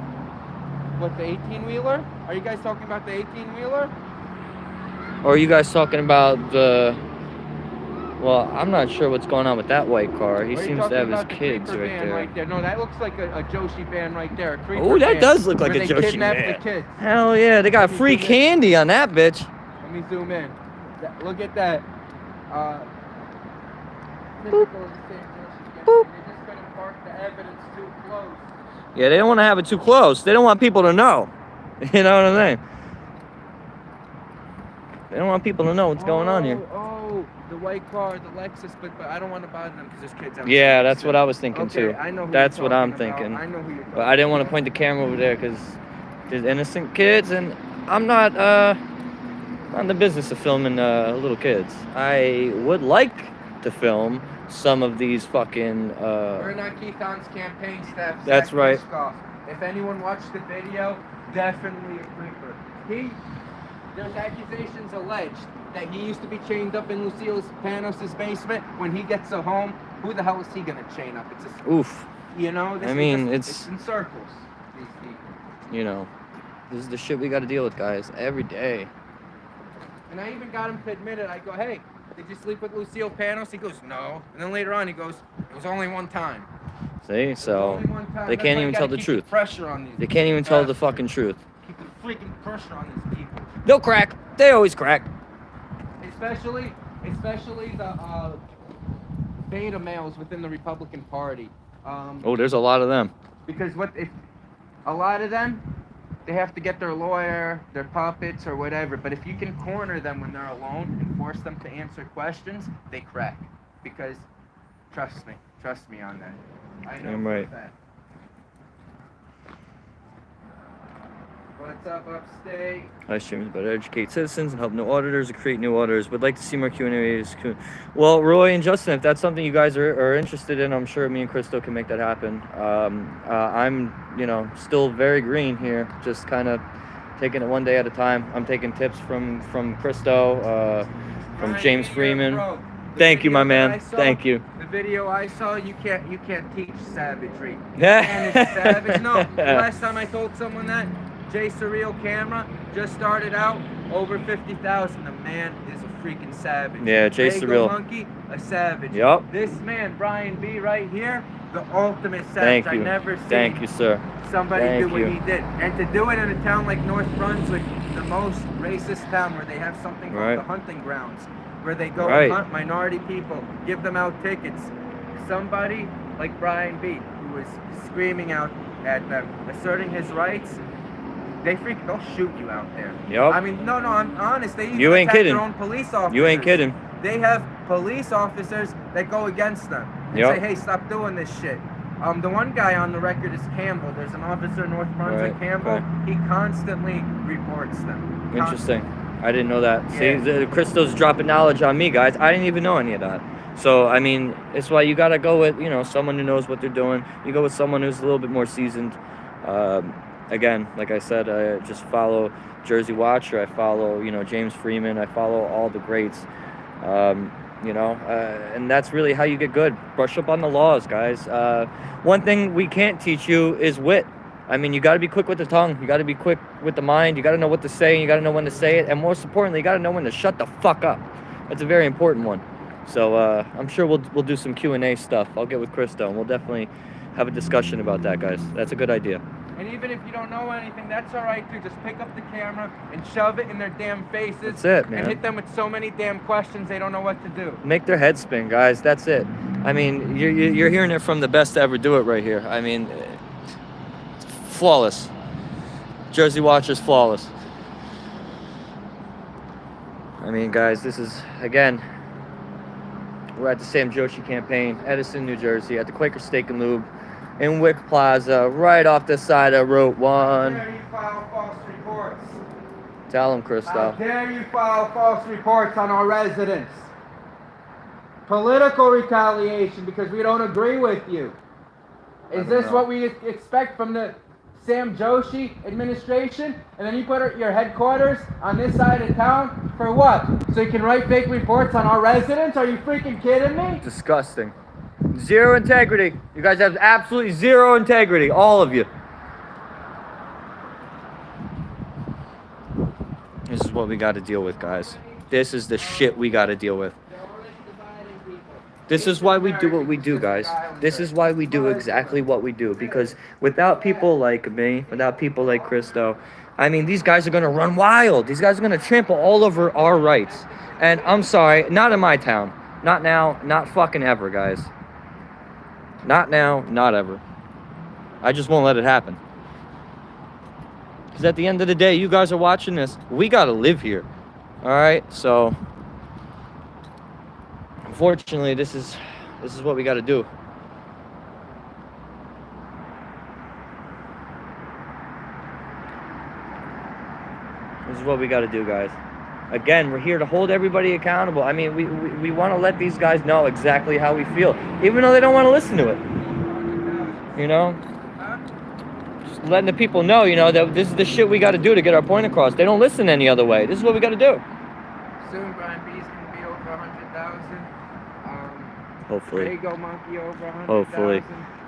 What, the 18-wheeler? Are you guys talking about the 18-wheeler? Or are you guys talking about the... Well, I'm not sure what's going on with that white car. He Or are you seems to talking have his about the kids creeper right van there. right there? No, that looks like a Joshi van right there. A creeper Oh, that van does look like where a they Joshi kidnapped van. the kids. Hell yeah, they got Let me free zoom in. candy on that bitch. Let me zoom in. Look at that. Typical of the same Joshi gang. Boop. They just couldn't park the evidence too close. Yeah, they don't want to have it too close. They don't want people to know. You know what I'm saying? They don't want people to know what's going on here. Oh, the white car, the Lexus, but I don't want to bother them because there's kids outside. Yeah, that's what I was thinking Okay, too. I know who That's you're what I'm talking about. thinking. I know who you're talking But I didn't want to about. point the camera over there because there's innocent kids, and I'm not in the business of filming little kids. I would like to film some of these fucking. We're not Keith On's campaign staff. That's Zach right. Kristoff. If anyone watched the video, definitely a creeper. There's accusations alleged that he used to be chained up in Lucille Panos' basement. When he gets a home, who the hell is he gonna chain up? It's a, Oof. you know, this I is mean, just- it's- in circles. These people. You know, this is the shit we got to deal with, guys, every day. And I even got him to admit it. I go, hey, did you sleep with Lucille Panos? He goes, no. And then later on, he goes, it was only one time. See, It was so only one time. they That's can't why even you tell gotta the keep truth. Pressure on these. They can't even tell the bastards. fucking truth. Keep the freaking pressure on these people. They'll crack. They always crack. Especially the beta males within the Republican Party. Oh, there's a lot of them. Because what if a lot of them, they have to get their lawyer, their puppets, or whatever. But if you can corner them when they're alone and force them to answer questions, they crack. Because trust me on that. I know Damn for a right. fact. What's up, upstate? Live streams about to educate citizens and help new auditors and create new auditors. Would like to see more Q&As. Well, Roy and Justin, if that's something you guys are interested in, I'm sure me and Christo can make that happen. I'm, still very green here, just kind of taking it one day at a time. I'm taking tips from Christo, from Ryan, James here, Freeman. bro. The Thank you, video my that man. I saw- Thank you. The video I saw, you can't teach savagery. Man is savage. No, the last time I told someone that, Jay Surreal Camera just started out over 50,000. The man is a freaking savage. Yeah, Jay Lego Surreal. Monkey, a savage. Yup. This man, Brian B, right here, the ultimate Thank savage. I you. never seen Thank you, sir. somebody Thank do what you. he did. And to do it in a town like North Brunswick, the most racist town where they have something called Right. the hunting grounds, where they go Right. and hunt minority people, give them out tickets. Somebody like Brian B, who was screaming out at them, asserting his rights, they'll shoot you out there. Yup. I mean, no, I'm honest. They even You ain't attack kidding. their own police officers. You ain't kidding. They have police officers that go against them and Yup. say, hey, stop doing this shit. The one guy on the record is Campbell. There's an officer in North Brunswick, Right, Campbell. okay. He constantly reports them. Interesting. I didn't know that. See, Yeah. Christo's dropping knowledge on me, guys. I didn't even know any of that. So, I mean, it's why you got to go with, someone who knows what they're doing. You go with someone who's a little bit more seasoned. Again, like I said, I just follow Jersey Watcher. I follow, James Freeman. I follow all the greats. And that's really how you get good. Brush up on the laws, guys. One thing we can't teach you is wit. I mean, you got to be quick with the tongue. You got to be quick with the mind. You got to know what to say. And you got to know when to say it. And most importantly, you got to know when to shut the fuck up. That's a very important one. So I'm sure we'll do some Q&A stuff. I'll get with Christo, and we'll definitely have a discussion about that, guys. That's a good idea. And even if you don't know anything, that's all right too. Just pick up the camera and shove it in their damn faces. That's it, man. And hit them with so many damn questions they don't know what to do. Make their head spin, guys. That's it. I mean, you're hearing it from the best to ever do it right here. I mean, it's flawless. Jersey Watcher's flawless. I mean, guys, this is, again, we're at the Sam Joshi campaign, Edison, New Jersey, at the Quaker Steak and Lube in Wick Plaza, right off the side of Route 1. How dare you file false reports? Tell him, How Christo. dare you file false reports on our residents? Political retaliation because we don't agree with you. Is don't this know. what we expect from the Sam Joshi administration? And then you put your headquarters on this side of town for what? So you can write fake reports on our residents? Are you freaking kidding me? Disgusting. Zero integrity. You guys have absolutely zero integrity, all of you. This is what we got to deal with, guys. This is the shit we got to deal with. This is why we do what we do, guys. This is why we do exactly what we do. Because without people like me, without people like Christo, I mean, these guys are going to run wild. These guys are going to trample all over our rights. And I'm sorry, not in my town. Not now, not fucking ever, guys. Not now, not ever. I just won't let it happen. Because at the end of the day, you guys are watching this. We got to live here. All right? So, unfortunately, this is what we got to do. This is what we got to do, guys. Again, we're here to hold everybody accountable. I mean, we want to let these guys know exactly how we feel, even though they don't want to listen to it. You know? just letting the people know, you know, that this is the shit we got to do to get our point across. They don't listen any other way. This is what we got to do. Soon Brian B's gonna be over 100,000. Hopefully. Lego Monkey over 100,000. Hopefully.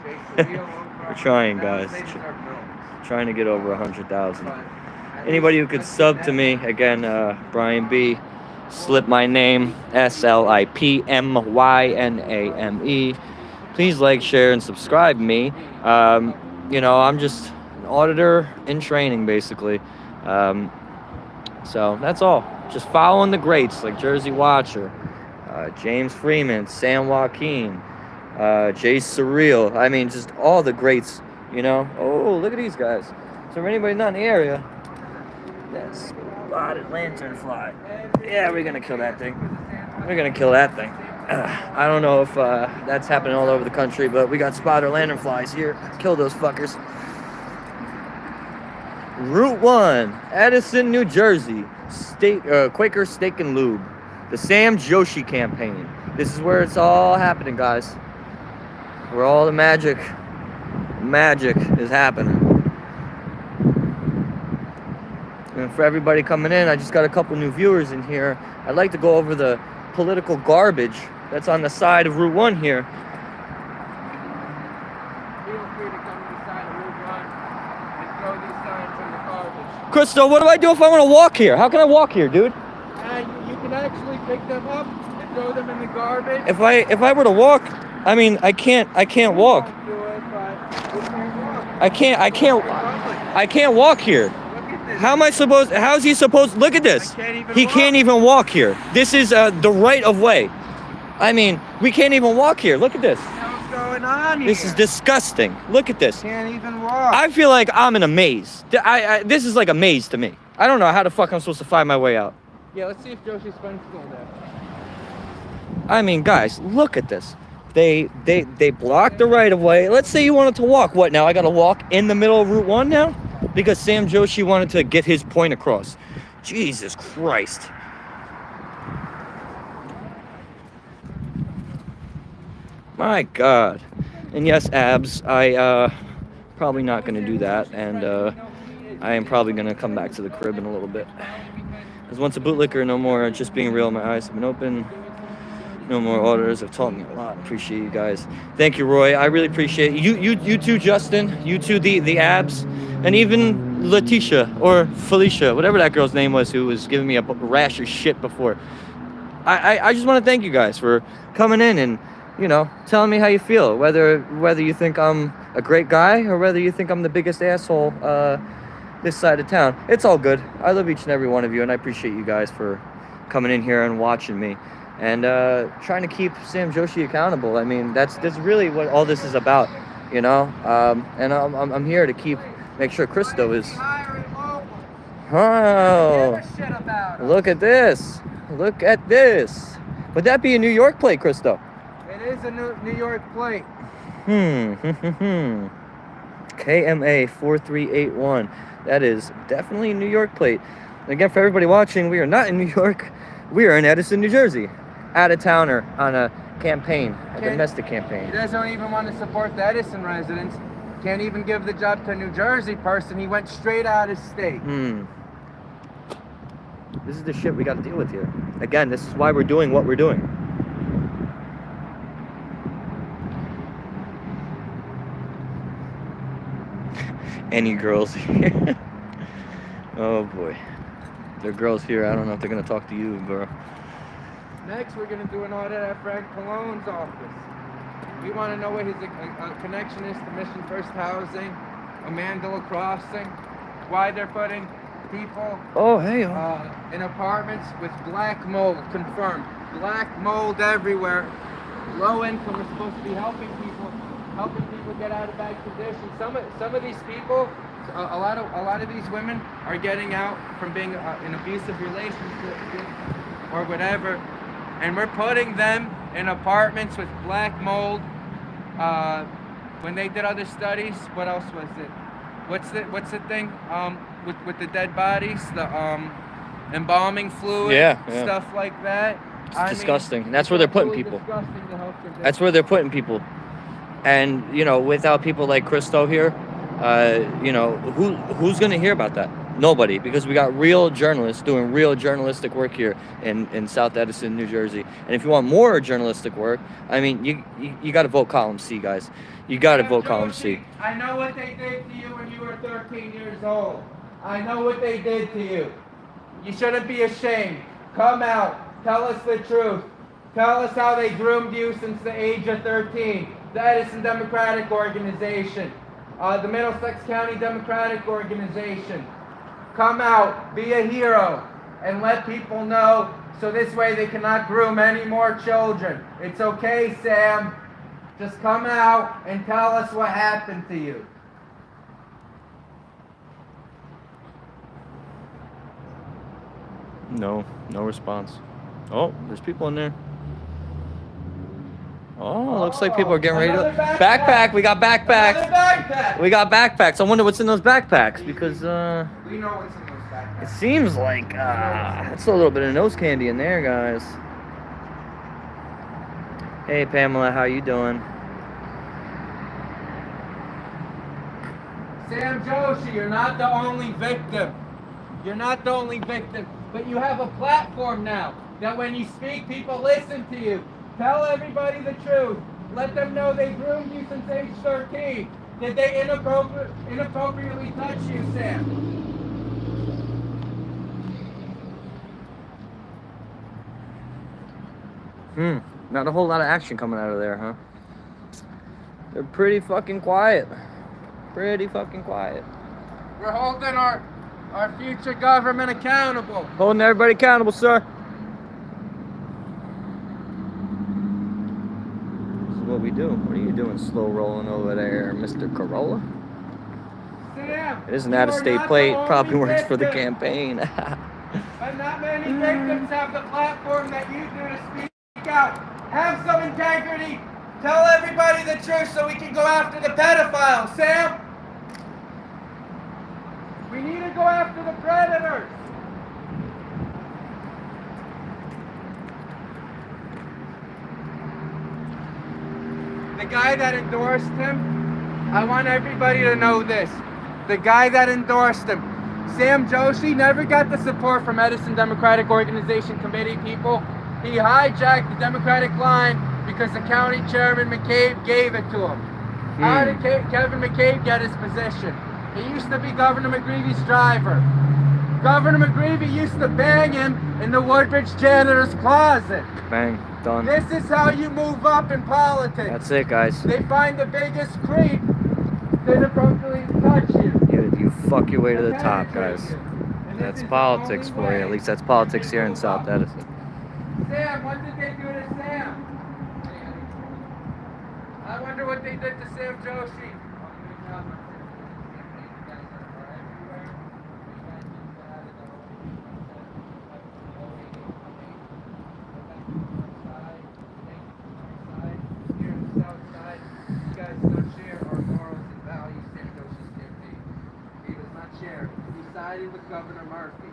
Jason Wheel over We're trying, 100,000. guys. Ladies are girls. Trying to get over 100,000. But at Anybody who least could let's sub get to that. me, again, Brian B. Slip my name, SLIPMYNAME. Please like, share, and subscribe me. You know, I'm just an auditor in training, basically. So that's all. Just following the greats like Jersey Watcher, James Freeman, Sam Joaquin, Jay Surreal. I mean, just all the greats, you know. Oh, look at these guys. So for anybody not in the area, that's spotted lanternfly. Yeah, we're gonna kill that thing. We're gonna kill that thing. I don't know if that's happening all over the country, but we got spotted lanternflies here. Kill those fuckers. Route 1, Edison, New Jersey. Quaker Steak and Lube. The Sam Joshi campaign. This is where it's all happening, guys. Where all the magic is happening. And for everybody coming in, I just got a couple new viewers in here. I'd like to go over the political garbage that's on the side of Route 1 here. Feel free to come to the side of Route 1 and throw these signs in the garbage. Crystal, what do I do if I want to walk here? How can I walk here, dude? You can actually pick them up and throw them in the garbage. If I were to walk, I mean, I can't walk. You do it, but you can't walk. I can't walk here. Look at this. How am I supposed? How's he supposed? Look at this. I can't even He walk. can't even walk here. This is the right of way. I mean, we can't even walk here. Look at this. What's going on here? This is disgusting. Look at this. Can't even walk. I feel like I'm in a maze. This is like a maze to me. I don't know how the fuck I'm supposed to find my way out. Yeah, let's see if Joshi's friend's still there. I mean, guys, look at this. They blocked the right of way. Let's say you wanted to walk. What now? I got to walk in the middle of Route 1 now? Because Sam Joshi wanted to get his point across. Jesus Christ. My God. And yes, abs, I probably not going to do that. And I am probably going to come back to the crib in a little bit. Because once a bootlicker, no more just being real. My eyes have been open. No more orders have taught me a lot. Appreciate you guys. Thank you, Roy. I really appreciate you. You too, Justin. You too, the abs, and even Letitia or Felicia, whatever that girl's name was, who was giving me a rash of shit before. I just want to thank you guys for coming in and, you know, telling me how you feel. Whether you think I'm a great guy or whether you think I'm the biggest asshole this side of town. It's all good. I love each and every one of you, and I appreciate you guys for coming in here and watching me. And trying to keep Sam Joshi accountable. I mean, that's really what all this is about, you know. And I'm here to make sure Christo is. Oh, look at this! Look at this! Would that be a New York plate, Christo? It is a New York plate. KMA 4381. That is definitely a New York plate. And again, for everybody watching, we are not in New York. We are in Edison, New Jersey. Out-of-towner on a campaign, a domestic He campaign. doesn't even want to support the Edison residents. Can't even give the job to a New Jersey person. He went straight out of state. This is the shit we got to deal with here. Again, this is why we're doing what we're doing. Any girls here? Oh boy. There are girls here. I don't know if they're going to talk to you, bro. Next, we're going to do an audit at Frank Cologne's office. We want to know what his connection is to Mission First Housing, Amandala Crossing, why they're putting people Oh, hey. in apartments with black mold, confirmed. Black mold everywhere. Low income, we're supposed to be helping people get out of bad conditions. Some of these people, a lot of these women are getting out from being in abusive relationships or whatever, and we're putting them in apartments with black mold. When they did other studies, what else was it? What's the thing? With the dead bodies, the embalming fluid, Yeah. stuff like that. It's disgusting. And that's where they're putting people. That's where they're putting people. And, you know, without people like Christo here, You know, who's gonna hear about that? Nobody, because we got real journalists doing real journalistic work here in South Edison, New Jersey. And if you want more journalistic work, I mean, you got to vote column C, guys. You got to vote column C. I know what they did to you when you were 13 years old. I know what they did to you. You shouldn't be ashamed. Come out. Tell us the truth. Tell us how they groomed you since the age of 13. The Edison Democratic Organization. The Middlesex County Democratic Organization. Come out. Be a hero. And let people know so this way they cannot groom any more children. It's okay, Sam. Just come out and tell us what happened to you. No response. Oh, there's people in there. Oh, looks like people are getting ready to... Backpack! We got backpacks! Another backpack! We got backpacks. I wonder what's in those backpacks, because, We know what's in those backpacks. it seems like, it's a little bit of nose candy in there, guys. Hey, Pamela, how you doing? Sam Joshi, you're not the only victim. You're not the only victim. But you have a platform now that when you speak, people listen to you. Tell everybody the truth. Let them know they groomed you since age 13. Did they inappropriately touch you, Sam? Not a whole lot of action coming out of there, huh? They're pretty fucking quiet. Pretty fucking quiet. We're holding our future government accountable. Holding everybody accountable, sir. This is what we do. What are you doing slow rolling over there, Mr. Corolla? Sam, It is an you are out-of-state not plate. the Probably only works for the victim. campaign. But not many victims have the platform that you do to speak out. Have some integrity. Tell everybody the truth so we can go after the pedophiles, Sam. We need to go after the predators. The guy that endorsed him, I want everybody to know this. The guy that endorsed him, Sam Joshi, never got the support from Edison Democratic Organization Committee people. He hijacked the Democratic line because the county chairman McCabe gave it to him. How did Kevin McCabe get his position? He used to be Governor McGreevy's driver. Governor McGreevy used to bang him in the Woodbridge janitor's closet. Bang. Done. This is how you move up in politics. That's it, guys. They find the biggest creep to inappropriately touch you. You fuck your way to the Okay, top, thank guys. you. And this That's is the politics only for you. way At least that's politics here in move South up. Edison. Sam, what did they do to Sam? I wonder what they did to Sam Joshi. With Governor Murphy.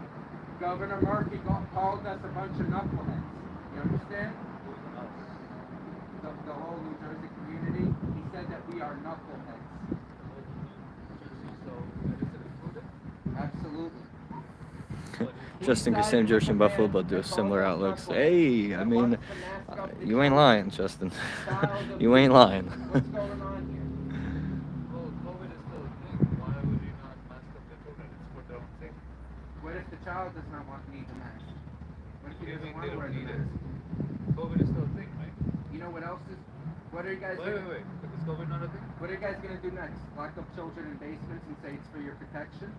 Governor Murphy called us a bunch of knuckleheads. You understand? The whole New Jersey community. He said that we are knuckleheads. Absolutely. Justin Sam Joshi and Buffalo both do similar outlooks. Hey, I mean, you ain't lying, Justin. You ain't lying. What's going on here? Well, COVID is still a thing. Why would you not mask up the children? It's for their own safety. What if the child does not want to need the mask? What if he You doesn't mean want they to wear don't the need it? mask? COVID is still a thing, right? You know what else is? What are you guys Wait, doing? wait, wait. Is COVID not a thing? What are you guys gonna do next? Lock up children in basements and say it's for your protection?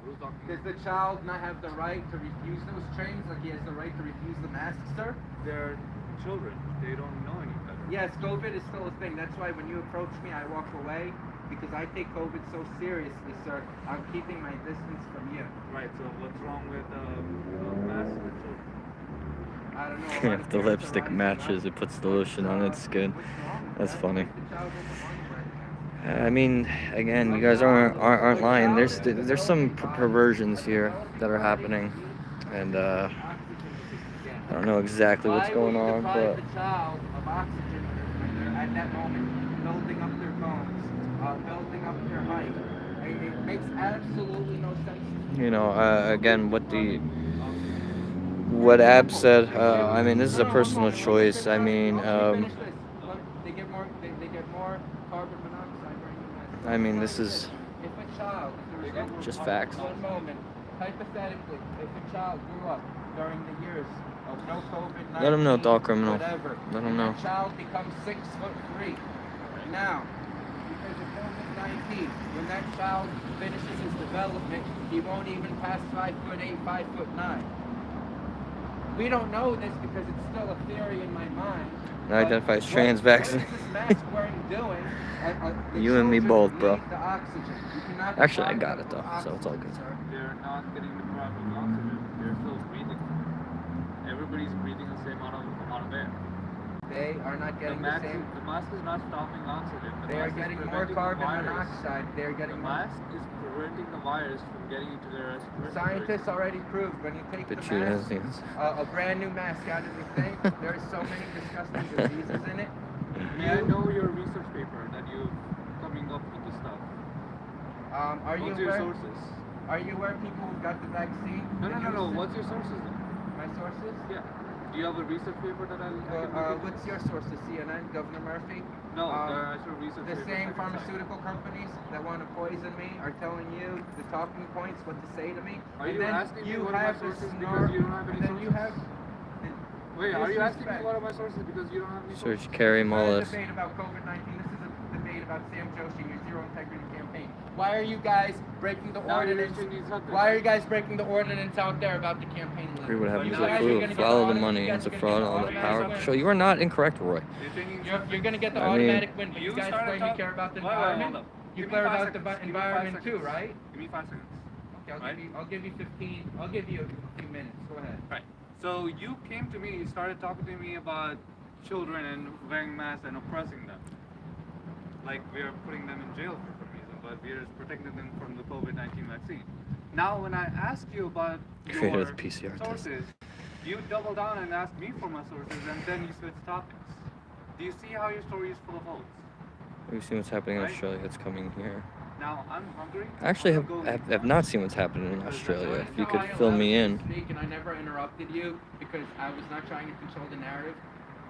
Who's talking? Does the child not have the right to refuse those trains like he has the right to refuse the mask, sir? They're children. They don't know any better. Yes, COVID is still a thing. That's why when you approach me, I walk away because I take COVID so seriously, sir. I'm keeping my distance from you. Right, so what's wrong with masks for children? I don't know. a lot If of the parents are lipstick rising matches, up. it puts the lotion on its skin. What's wrong with That's that? funny. The child doesn't want to wear it. I mean, again, you guys aren't lying. There's some perversions here that are happening, and I don't know exactly what's going on, Why but would you deprive the child of oxygen when they're at that moment building up their bones, building up their height? It makes absolutely no sense. You know, again, what Ab said. I mean, this is a personal choice. I mean, They get more. They get more carbon monoxide during the mass. I mean, this is If a child, the result- just facts. One moment, hypothetically, if a child grew up during the years of no COVID-19, Let 'em know, thought criminal. whatever, Let 'em and know. that child becomes 6'3", now, because of COVID-19, when that child finishes his development, he won't even pass 5'8", 5'9". We don't know this because it's still a theory in my mind. And identifies But trans what vaccine. is this mask wearing doing? The You and me children both, bro. need the oxygen. You cannot Actually, I deprive got them it though, of so it's all good. oxygen, sir. They're not getting the proper oxygen. They're still breathing. Everybody's breathing the same amount of air. They are not getting the same. The mask is not stopping oxygen. The They are mask is getting more preventing the carbon virus. monoxide. They are The getting more. mask is preventing the virus from getting into their respiratory. Scientists already proved when you take the But you mask, has a brand new mask out of the thing, there's so many disgusting diseases in it. May I know your research paper that you're coming up with this stuff? Are you What's your aware? sources? Are you aware people who got the vaccine? No. and used it? What's your sources then? My sources? Yeah. Do you have a research paper that I can look into? What's your sources? CNN, Governor Murphy? No, Um, the actual research The paper. same pharmaceutical companies that want to poison me are telling you the talking points, what to say to me. Are and you then asking me you what are my have this sources snark- because you don't have any and then you have sources? Wait, are you asking me disrespect. what are my sources because you don't have any sources? Search Carrie It's not a Mullis. debate about COVID-19. This is a debate about Sam Joshi and your zero integrity campaign. Why are you guys breaking the Now you're ordinance? changing something. Why are you guys breaking the ordinance out there about the campaign limit? Agree what happens You with guys are food. gonna get Follow the automatic- money. you guys It's a are gonna fraud get on the automatic power. win. So you are not incorrect, Roy. You're changing You're going to get the I mean- automatic win, but you guys started claim you talk- care about the Wait, hold environment. up. You Give me care 5 about the seconds. Give me 5 environment too, seconds. right? Give me 5 seconds. Okay, Right. I'll give you 15. I'll give you a few minutes. Go ahead. Right. So you came to me, you started talking to me about children and wearing masks and oppressing them. Like we are putting them in jail for some reason, but we are just protecting them from the COVID-19 vaccine. Now, when I ask you about Created your with PCR test. sources, you double down and ask me for my sources, and then you switch topics. Do you see how your story is full of holes? We've seen what's happening in Right. Australia. It's coming here. Now, I'm hungry. I actually I'm gonna have go not seen what's happening in Because Australia. that's If you No, could I fill allowed me you in. to speak and I never interrupted you because I was not trying to control the narrative.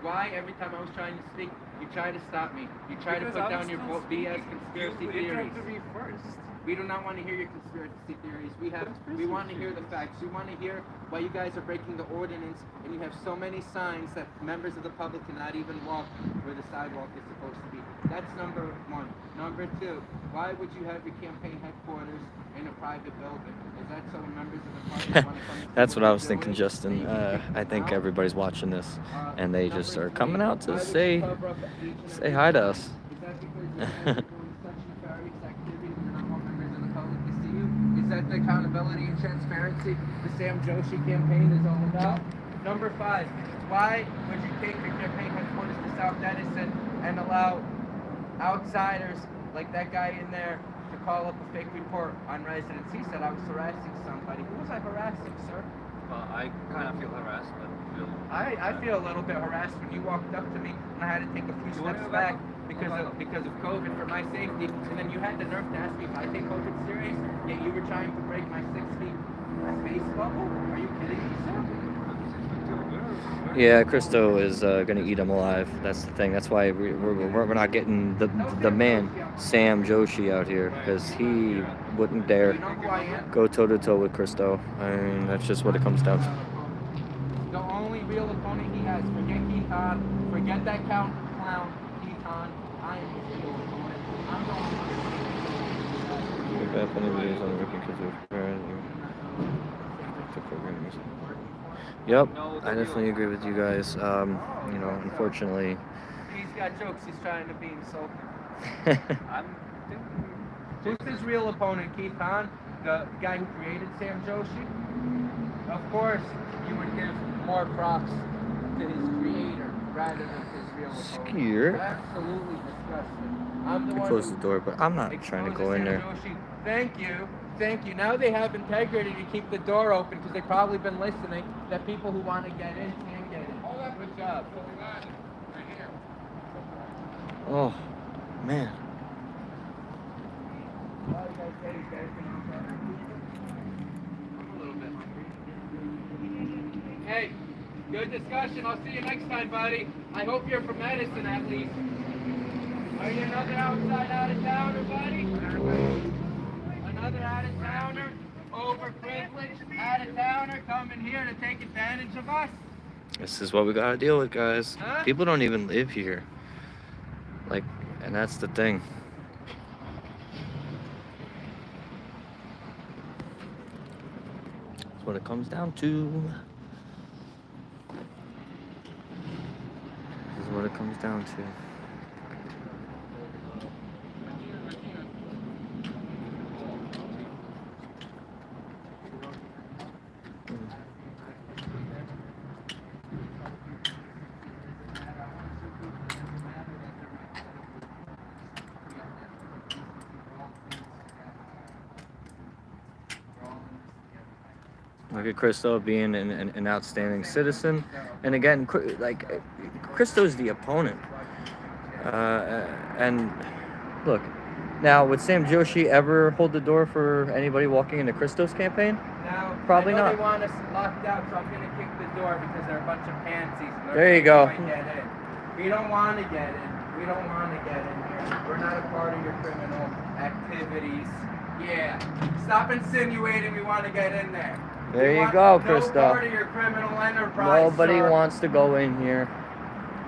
Why every time I was trying to speak, you try to stop me? You try to Because put I down was your still BS speaking. conspiracy You theories. interrupted me first. We do not want to hear your conspiracy theories. We Conspiracy want to hear the theories. facts. We want to hear why you guys are breaking the ordinance and you have so many signs that members of the public cannot even walk where the sidewalk is supposed to be. That's number one. Number two, why would you have your campaign headquarters in a private building? Is that so members of the party want to come and see That's what I you're was thinking, doing? Justin. They can kick I you think out? everybody's watching this, and they Number just are three, coming out why to would you say cover up each and say every hi to one? us. Is that because you guys are doing such nefarious activity and you don't want members of the public to see you? Is that the accountability and transparency the Sam Joshi campaign is all about? Number five, why would you take your campaign headquarters to South Edison and allow outsiders like that guy in there to call up a fake report on residents? He said I was harassing somebody. Who was I harassing, sir? I kind of feel harassed, but I feel a little bit harassed when you walked up to me and I had to take a few You wanna steps go back back up? because of COVID for my safety, and then you had the nerve to ask me if I take COVID serious, yet you were trying to break my 6 feet space bubble? Are you kidding me, sir? Yeah, Christo is gonna eat him alive. That's the thing. That's why we're not getting the man Sam Joshi out here because he wouldn't Do dare you know who I am? go toe to toe with Christo. I mean, that's just what it comes down to. The only real opponent he has, forget Keith Hahn, forget that clown Keith Hahn. I am his real opponent. I'm the one We've got plenty of videos on Ricky because Yep, I definitely agree with you guys. You know, unfortunately, He's got jokes he's trying to be insulting. I'm thinking. Who's his real opponent, Keith Hahn, the guy who created Sam Joshi? Of course, you would give more props to his creator rather than his real opponent. Skeer. Absolutely disgusting. I'm the I one closed who the door, but I'm not trying to exposes go in Sam there. Joshi. Thank you. Thank you. Now they have integrity to keep the door open because they've probably been listening that people who want to get in can get in. Good job. Oh, man. I'm a little bit hungry. Hey, good discussion. I'll see you next time, buddy. I hope you're from Edison at least. Are you another outside out-of-towner, buddy? Another out-of-towner? Overprivileged out-of-towner coming here to take advantage of us? This is what we gotta deal with, guys. Huh? People don't even live here. Like, and that's the thing. That's what it comes down to. This is what it comes down to. Look at Cristo being an outstanding citizen, and again, like Cristo's the opponent. And look, now would Sam Joshi ever hold the door for anybody walking into Cristo's campaign? Now, Probably I know not. They want us locked out, so I'm gonna kick the door because they're a bunch of pansies. And they're There you gonna go. try and get in. We don't want to get in. We don't want to get in here. We're not a part of your criminal activities. Yeah. Stop insinuating we want to get in there. There We you want go, no Cristo. part of your criminal enterprise. Nobody sir. wants to go in here.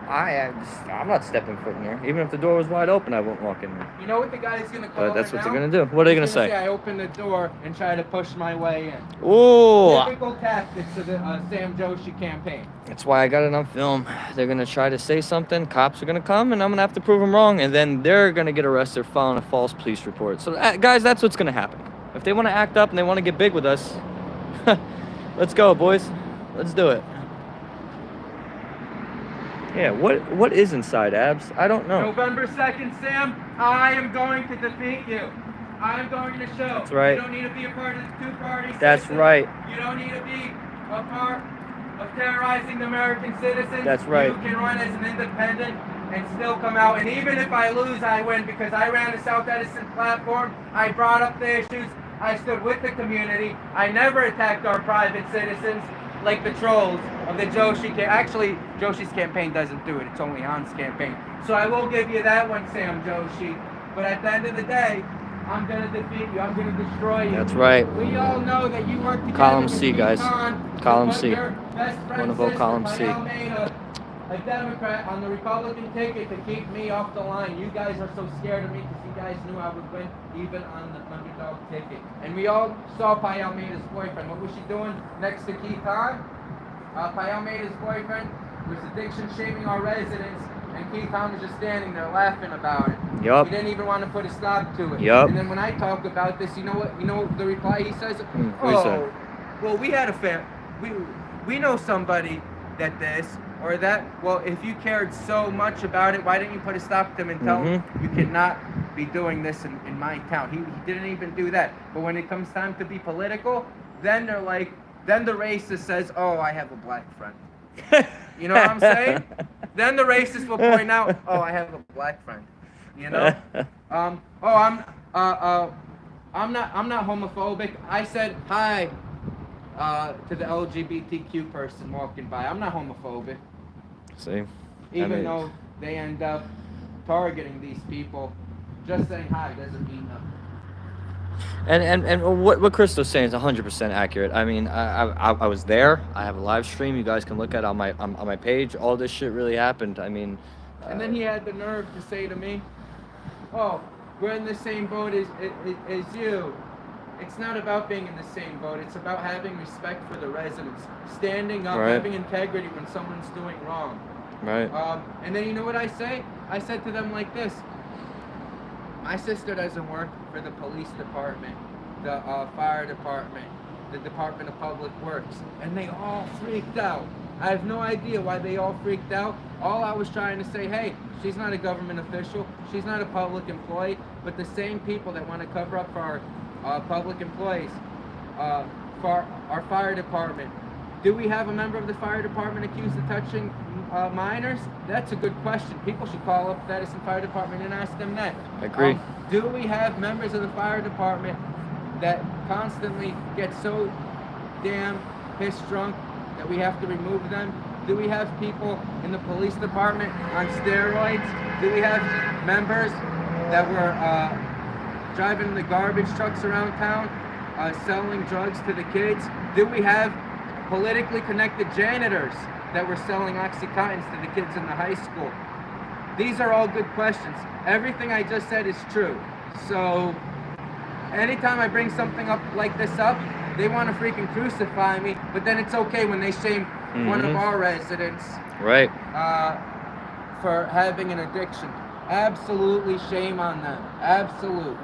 I'm not stepping foot in there. Even if the door was wide open, I won't walk in there. You know what the guy's gonna call But that's it what now? they're gonna do. What are they gonna He's say? I opened the door and try to push my way in. Ooh, Typical tactics of the Sam Joshi campaign. that's why I got it on film. They're gonna try to say something. Cops are gonna come, and I'm gonna have to prove them wrong, and then they're gonna get arrested for filing a false police report. So, guys, that's what's gonna happen. If they want to act up and they want to get big with us, let's go, boys. Let's do it. Yeah, what is inside, Abs? I don't know. November 2nd, Sam, I am going to defeat you. I'm going to show. That's right. You don't need to be a part of the two-party That's system. right. You don't need to be a part of terrorizing the American citizens. That's right. You can run as an independent and still come out. And even if I lose, I win because I ran the South Edison platform. I brought up the issues. I stood with the community. I never attacked our private citizens like the trolls of the Joshi campaign. Actually, Joshi's campaign doesn't do it. It's only Han's campaign. So I will give you that one, Sam Joshi. But at the end of the day, I'm going to defeat you. I'm going to destroy you. That's right. We all know that you work together. Column with C, Keith guys. Khan, Column with C. your best friend's Wanna vote sister, column C. Mayel Made a Democrat on the Republican ticket to keep me off the line. You guys are so scared of me because you guys knew I would win even on the underdog ticket. And we all saw Payal Maida's boyfriend. What was she doing next to Keith Khan? Payal Maida's boyfriend was addiction shaming our residents, and Keith Khan was just standing there laughing about it. Yup. He didn't even want to put a stop to it. Yup. And then when I talk about this, you know what? You know the reply he says? What he said? Well, we had a we know somebody that this or that. Well, if you cared so much about it, why didn't you put a stop to him and tell him you cannot be doing this in my town? He didn't even do that. But when it comes time to be political, then they're like, then the racist says, "Oh, I have a black friend." You know what I'm saying? Then the racist will point out, "Oh, I have a black friend." You know? I'm not homophobic. I said hi to the LGBTQ person walking by. I'm not homophobic. See? Even though they end up targeting these people, just saying hi doesn't mean nothing. And what Cristo's saying is 100% accurate. I mean, I was there. I have a live stream. You guys can look at on my page. All this shit really happened. I mean. And then he had the nerve to say to me, "Oh, we're in the same boat as you." It's not about being in the same boat. It's about having respect for the residents, standing up, Right. having integrity when someone's doing wrong. Right. And then you know what I say? I said to them like this. My sister doesn't work for the police department, the fire department, the Department of Public Works. And they all freaked out. I have no idea why they all freaked out. All I was trying to say, hey, she's not a government official. She's not a public employee. But the same people that want to cover up for our public employees, for our fire department, Do we have a member of the fire department accused of touching minors? That's a good question. People should call up the Edison Fire Department and ask them that. I agree. Do we have members of the fire department that constantly get so damn piss drunk that we have to remove them? Do we have people in the police department on steroids? Do we have members that were driving the garbage trucks around town, selling drugs to the kids? Do we have politically connected janitors that were selling Oxycontins to the kids in the high school? These are all good questions. Everything I just said is true. So anytime I bring something up like this up, they want to freaking crucify me, but then it's okay when they shame one of our residents Right. for having an addiction. Absolutely shame on them. Absolute.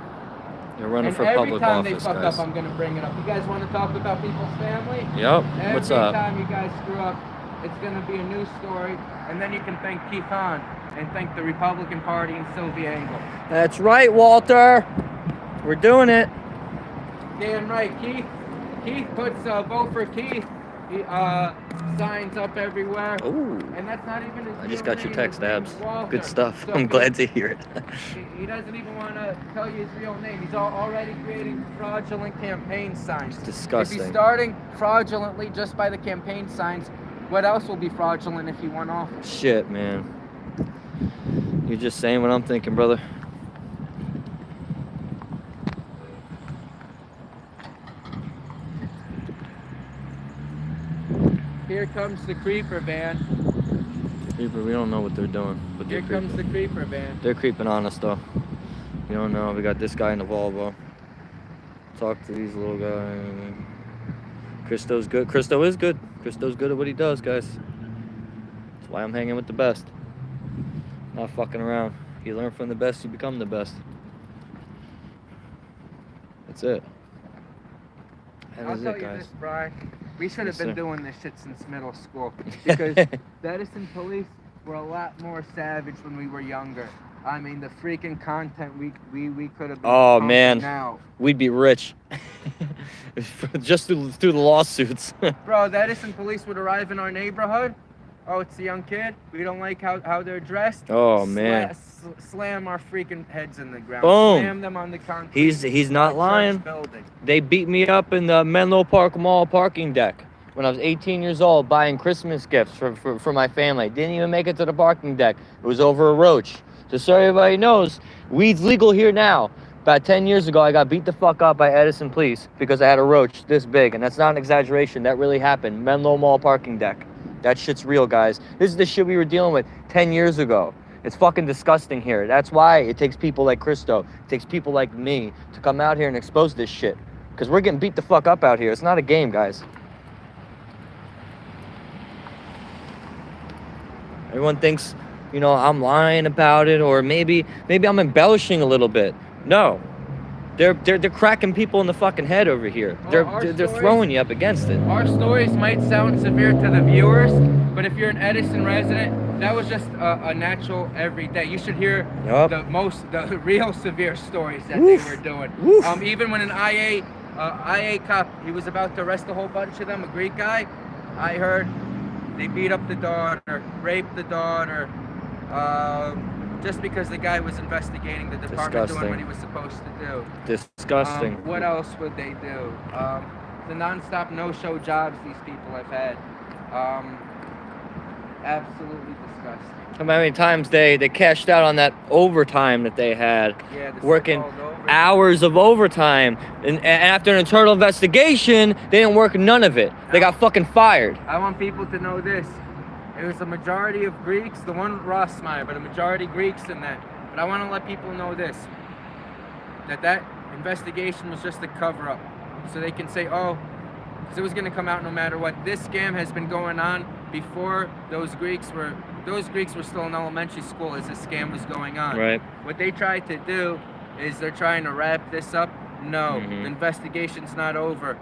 You're running And for every public time office, they fuck guys. up, I'm going to bring it up. You guys want to talk about people's family? Yep. Every What's up? time you guys screw up, it's going to be a news story, and then you can thank Keith Hahn and thank the Republican Party and Sylvia Engel. That's right, Walter. We're doing it. Damn right, Keith. Keith puts vote for Keith signs up everywhere. Ooh. And that's not even his I just real got your name. text, His name's Abs. Walter. Good stuff. So I'm glad to hear it. He doesn't even want to tell you his real name. He's already creating fraudulent campaign signs. It's disgusting. If he's starting fraudulently just by the campaign signs, what else will be fraudulent if he won office? Shit, man. You're just saying what I'm thinking, brother. Here comes the creeper van. Creeper, we don't know what they're doing, but Here they're comes creeping. the creeper van. They're creeping on us, though. You don't know. We got this guy in the Volvo. Talk to these little guys. Christo's good. Christo is good. Christo's good at what he does, guys. That's why I'm hanging with the best. Not fucking around. You learn from the best, you become the best. That's it. That I'll is tell it, you guys. this, Brian. We should have Yes, been sir. doing this shit since middle school because the Edison police were a lot more savage when we were younger. I mean, the freaking content we could have been Oh, pumping man. out. We'd be rich. Just through the lawsuits. Bro, the Edison police would arrive in our neighborhood. Oh, it's a young kid. We don't like how they're dressed. Oh, man. Slam our freaking heads in the ground. Boom. Slam them on the concrete. He's not Church lying. building. They beat me up in the Menlo Park Mall parking deck when I was 18 years old buying Christmas gifts for my family. Didn't even make it to the parking deck. It was over a roach. Just so everybody knows, weed's legal here now. About 10 years ago, I got beat the fuck up by Edison police because I had a roach this big. And that's not an exaggeration. That really happened. Menlo Mall parking deck. That shit's real, guys. This is the shit we were dealing with 10 years ago. It's fucking disgusting here. That's why it takes people like Christo, it takes people like me to come out here and expose this shit. Because we're getting beat the fuck up out here. It's not a game, guys. Everyone thinks, you know, I'm lying about it, or maybe I'm embellishing a little bit. No. They're cracking people in the fucking head over here. They're stories- throwing you up against it. Our stories might sound severe to the viewers, but if you're an Edison resident, that was just a natural everyday. You should hear Yup. the real severe stories that Woof. they were doing. Woof. Even when an IA cop, he was about to arrest a whole bunch of them, a Greek guy, I heard they beat up the daughter, raped the daughter, just because the guy was investigating the department doing what he was supposed to do. Disgusting. What else would they do? The non-stop no-show jobs these people have had. Absolutely disgusting. How many times they cashed out on that overtime that they had, Yeah, the working so-called overtime. hours of overtime, and after an internal investigation, they didn't work none of it. They got fucking fired. I want people to know this. It was a majority of Greeks, the one Rossmeyer, but a majority Greeks in that. But I want to let people know this, that investigation was just a cover-up. So they can say, oh, because it was going to come out no matter what. This scam has been going on before those Greeks were still in elementary school as this scam was going on. Right. What they tried to do is they're trying to wrap this up. No, Mhm. the investigation's not over.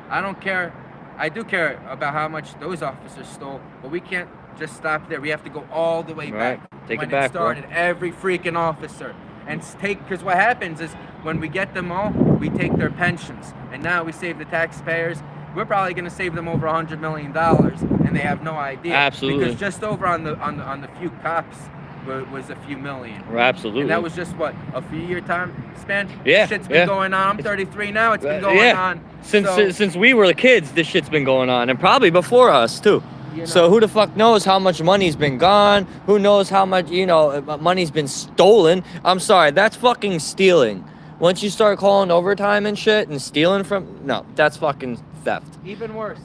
I don't care. I do care about how much those officers stole, but we can't just stop there. We have to go all the way Right. back. Take when it back, bro. started, every freaking officer. And because what happens is when we get them all, we take their pensions. And now we save the taxpayers we're probably going to save them over $100 million, and they have no idea. Absolutely. Because just over on the few cops was a few million. Absolutely. And that was just what, a few year time span? Yeah, Shit's been yeah. going on. I'm 33 now. It's been going yeah. on. Since we were kids, this shit's been going on, and probably before us too. You know. So who the fuck knows how much money's been gone? Who knows how much, money's been stolen? I'm sorry, that's fucking stealing. Once you start calling overtime and shit and stealing no, that's fucking theft. Even worse.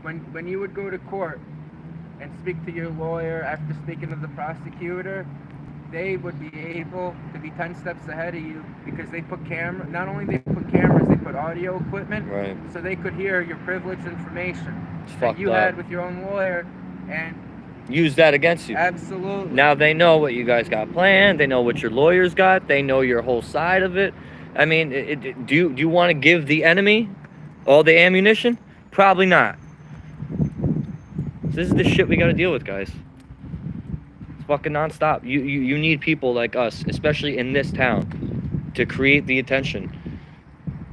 When you would go to court and speak to your lawyer after speaking to the prosecutor, they would be able to be 10 steps ahead of you because they put not only they put cameras, they put audio equipment, Right. so they could hear your privileged information It's that fucked you up. had with your own lawyer, and Use that against you. absolutely. Now they know what you guys got planned. They know what your lawyers got. They know your whole side of it. I mean, do you want to give the enemy all the ammunition? Probably not. This is the shit we got to deal with, guys. It's fucking nonstop. You need people like us, especially in this town, to create the attention.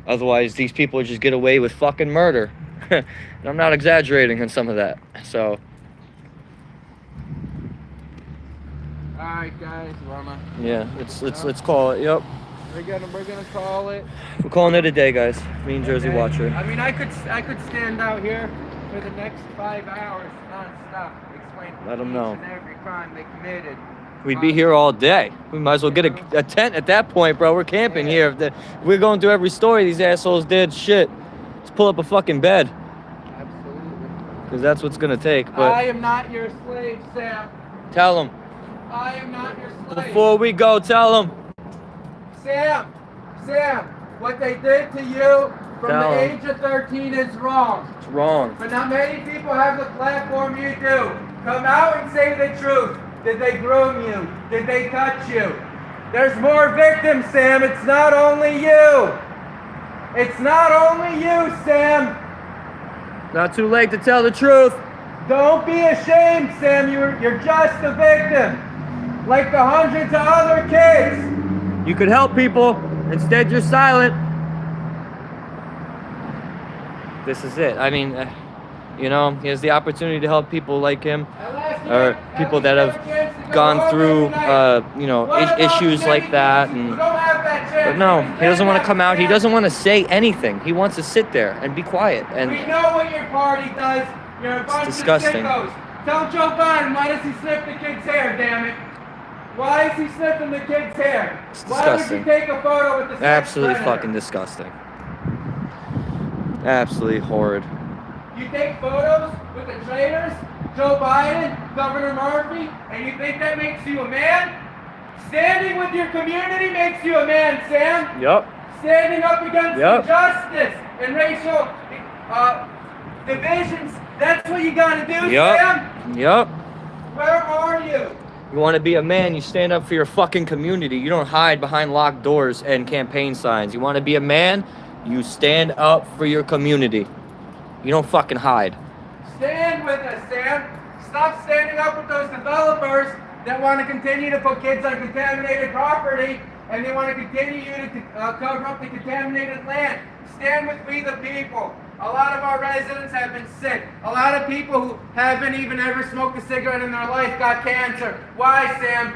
Otherwise, these people just get away with fucking murder. And I'm not exaggerating on some of that. So, All right, guys, yeah, let's call it. Yep. we're gonna call it. We're calling it a day, guys. Me and Jersey Okay. Watcher. I mean, I could stand out here for the next 5 hours nonstop, explain Let 'em each know. and every crime they committed. We'd be here all day. We might as well get a tent at that point, bro. We're camping here. If we're going through every story these assholes did, shit. Let's pull up a fucking bed, Absolutely. because that's what's gonna take. I But am not your slave, Sam. tell them. I am not your slave. Before we go, tell them. Sam, what they did to you from Tell the 'em. age of 13 is wrong. It's wrong. But not many people have the platform you do. Come out and say the truth. Did they groom you? Did they touch you? There's more victims, Sam. It's not only you. It's not only you, Sam. Not too late to tell the truth. Don't be ashamed, Sam. You're just a victim. Like the hundreds of other kids. You could help people. Instead, you're silent. This is it. I mean, he has the opportunity to help people like him, or people that have gone through, issues like that. But no, he doesn't want to come out. He doesn't want to say anything. He wants to sit there and be quiet. We And know what your party does. You're a bunch disgusting. of sickos. Tell Joe Biden, why does he sniff the kid's hair, damn it? Why is he sniffing the kid's hair? It's Why would disgusting. you take a photo with the sex absolutely predator? fucking disgusting. Absolutely horrid. You take photos with the traitors, Joe Biden, Governor Murphy, and you think that makes you a man? Standing with your community makes you a man, Sam. Yup. Standing up against Yep. injustice and racial divisions, that's what you gotta do, Yup. Sam. Yup. Where are you? You want to be a man, you stand up for your fucking community. You don't hide behind locked doors and campaign signs. You want to be a man, you stand up for your community. You don't fucking hide. Stand with us, Sam. Stop standing up with those developers that want to continue to put kids on contaminated property, and they want to continue to cover up the contaminated land. Stand with we the people. A lot of our residents have been sick. A lot of people who haven't even ever smoked a cigarette in their life got cancer. Why, Sam?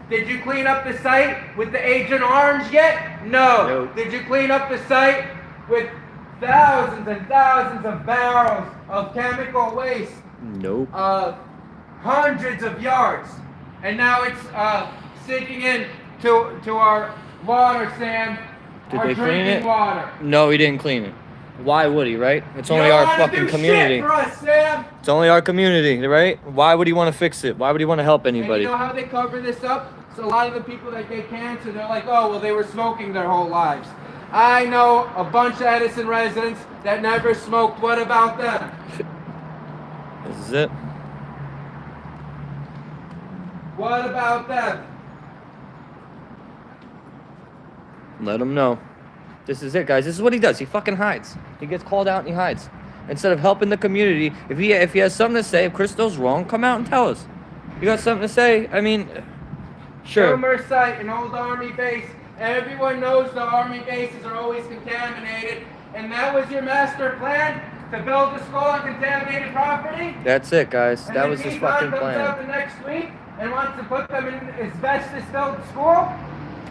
Did you clean up the site with the Agent Orange yet? No. Nope. Did you clean up the site with thousands and thousands of barrels of chemical waste? Nope. Hundreds of yards, and now it's sinking in to our water, Sam. Did our they clean drinking it? water. No, he didn't clean it. Why would he, right? It's You only don't our wanna fucking do community. Shit for us, Sam. It's only our community, right? Why would he want to fix it? Why would he want to help anybody? And you know how they cover this up? So a lot of the people that get cancer, they're like, oh, well, they were smoking their whole lives. I know a bunch of Edison residents that never smoked. What about them? This is it. What about them? Let him know. This is it, guys. This is what he does. He fucking hides. He gets called out and he hides. Instead of helping the community, if he has something to say, if Christo's wrong, come out and tell us. You got something to say? I mean, sure. Rumor site, an old army base. Everyone knows the army bases are always contaminated. And that was your master plan? To build a school on contaminated property? That's it, guys. And that then was his Keith fucking comes out plan. the next week and wants to put them in asbestos-filled school?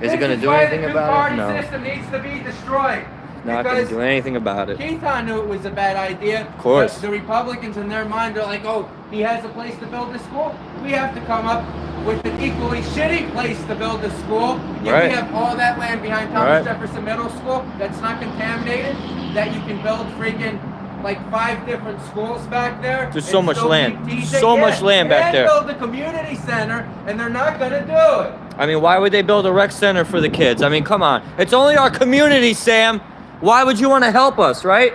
Is he gonna do anything about it? No. The system needs to be destroyed. Not gonna do anything about it. Keithon knew it was a bad idea. Of course. The Republicans in their mind are like, oh, he has a place to build a school. We have to come up with an equally shitty place to build a school. Yet Right. we have all that land behind Thomas Jefferson Middle School that's not contaminated, that you can build freaking like 5 different schools back there. There's so and much still land. keep teaching. So much land back there. And build a community center, and they're not gonna do it. I mean, why would they build a rec center for the kids? I mean, come on. It's only our community, Sam. Why would you want to help us, right?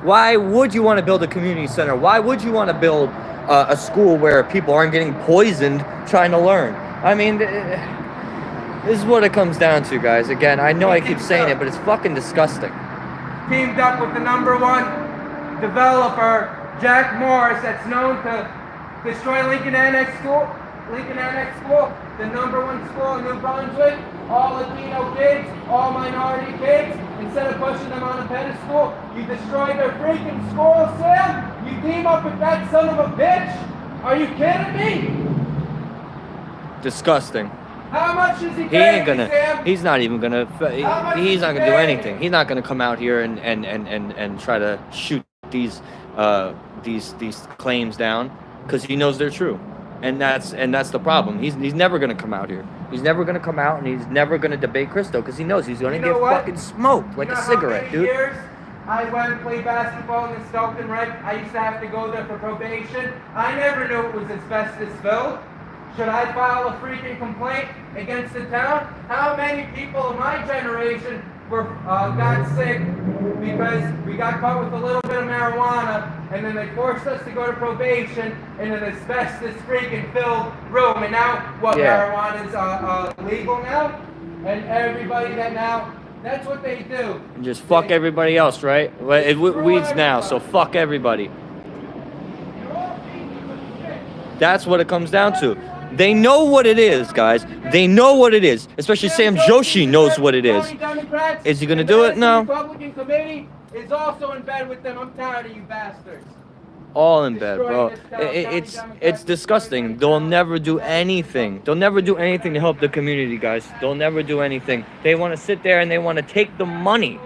Why would you want to build a community center? Why would you want to build a school where people aren't getting poisoned trying to learn? I mean, this is what it comes down to, guys. Again, I know I keep saying it, but it's fucking disgusting. Teamed up with the #1 developer, Jack Morris, that's known to destroy Lincoln Annex School, the #1 school in New Brunswick, all Latino kids, all minority kids. Instead of pushing them on a pedestal, you destroy their freaking school, Sam. You team up with that son of a bitch. Are you kidding me? Disgusting. How much is he He paying ain't gonna. Sam? He's not even gonna. He's not gonna do paying? anything. He's not gonna come out here and try to shoot these claims down because he knows they're true, and that's the problem. He's never gonna come out here. He's never gonna come out, and he's never gonna debate Christo because he knows he's gonna You know get what? fucking smoked like You know a how cigarette, many dude. Years I went and played basketball in the Stockton Rec. I used to have to go there for probation. I never knew it was asbestos filled. Should I file a freaking complaint against the town? How many people of my generation got sick because we got caught with a little bit of marijuana, and then they forced us to go to probation in an asbestos freaking filled room, and now marijuana is legal now, and everybody that's what they do. And just fuck everybody else, right? Well, it weeds now, so fuck everybody. That's what it comes down to. They know what it is, guys. They know what it is. Especially Sam Joshi knows what it is. Is he gonna do it? No. The Republican committee is also in bed with them. I'm tired of you bastards. All in bed, bro. It's disgusting. They'll never do anything. They'll never do anything to help the community, guys. They'll never do anything. They want to sit there and they want to take the money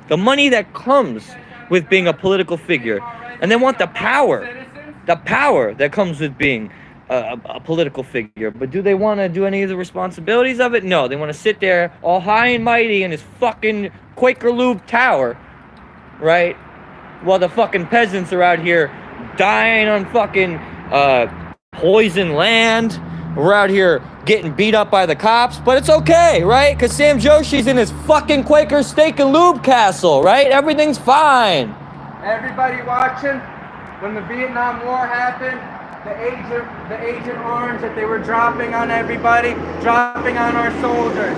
that comes with being a political figure, and they want the power that comes with being a political figure. But do they want to do any of the responsibilities of it? No. They want to sit there all high and mighty in his fucking Quaker Lube tower, right? While the fucking peasants are out here dying on fucking poison land. We're out here getting beat up by the cops, but it's okay, right? Because Sam Joshi's in his fucking Quaker Steak and Lube castle, right? Everything's fine. Everybody watching, when the Vietnam War happened, the Agent Orange that they were dropping on everybody, dropping on our soldiers,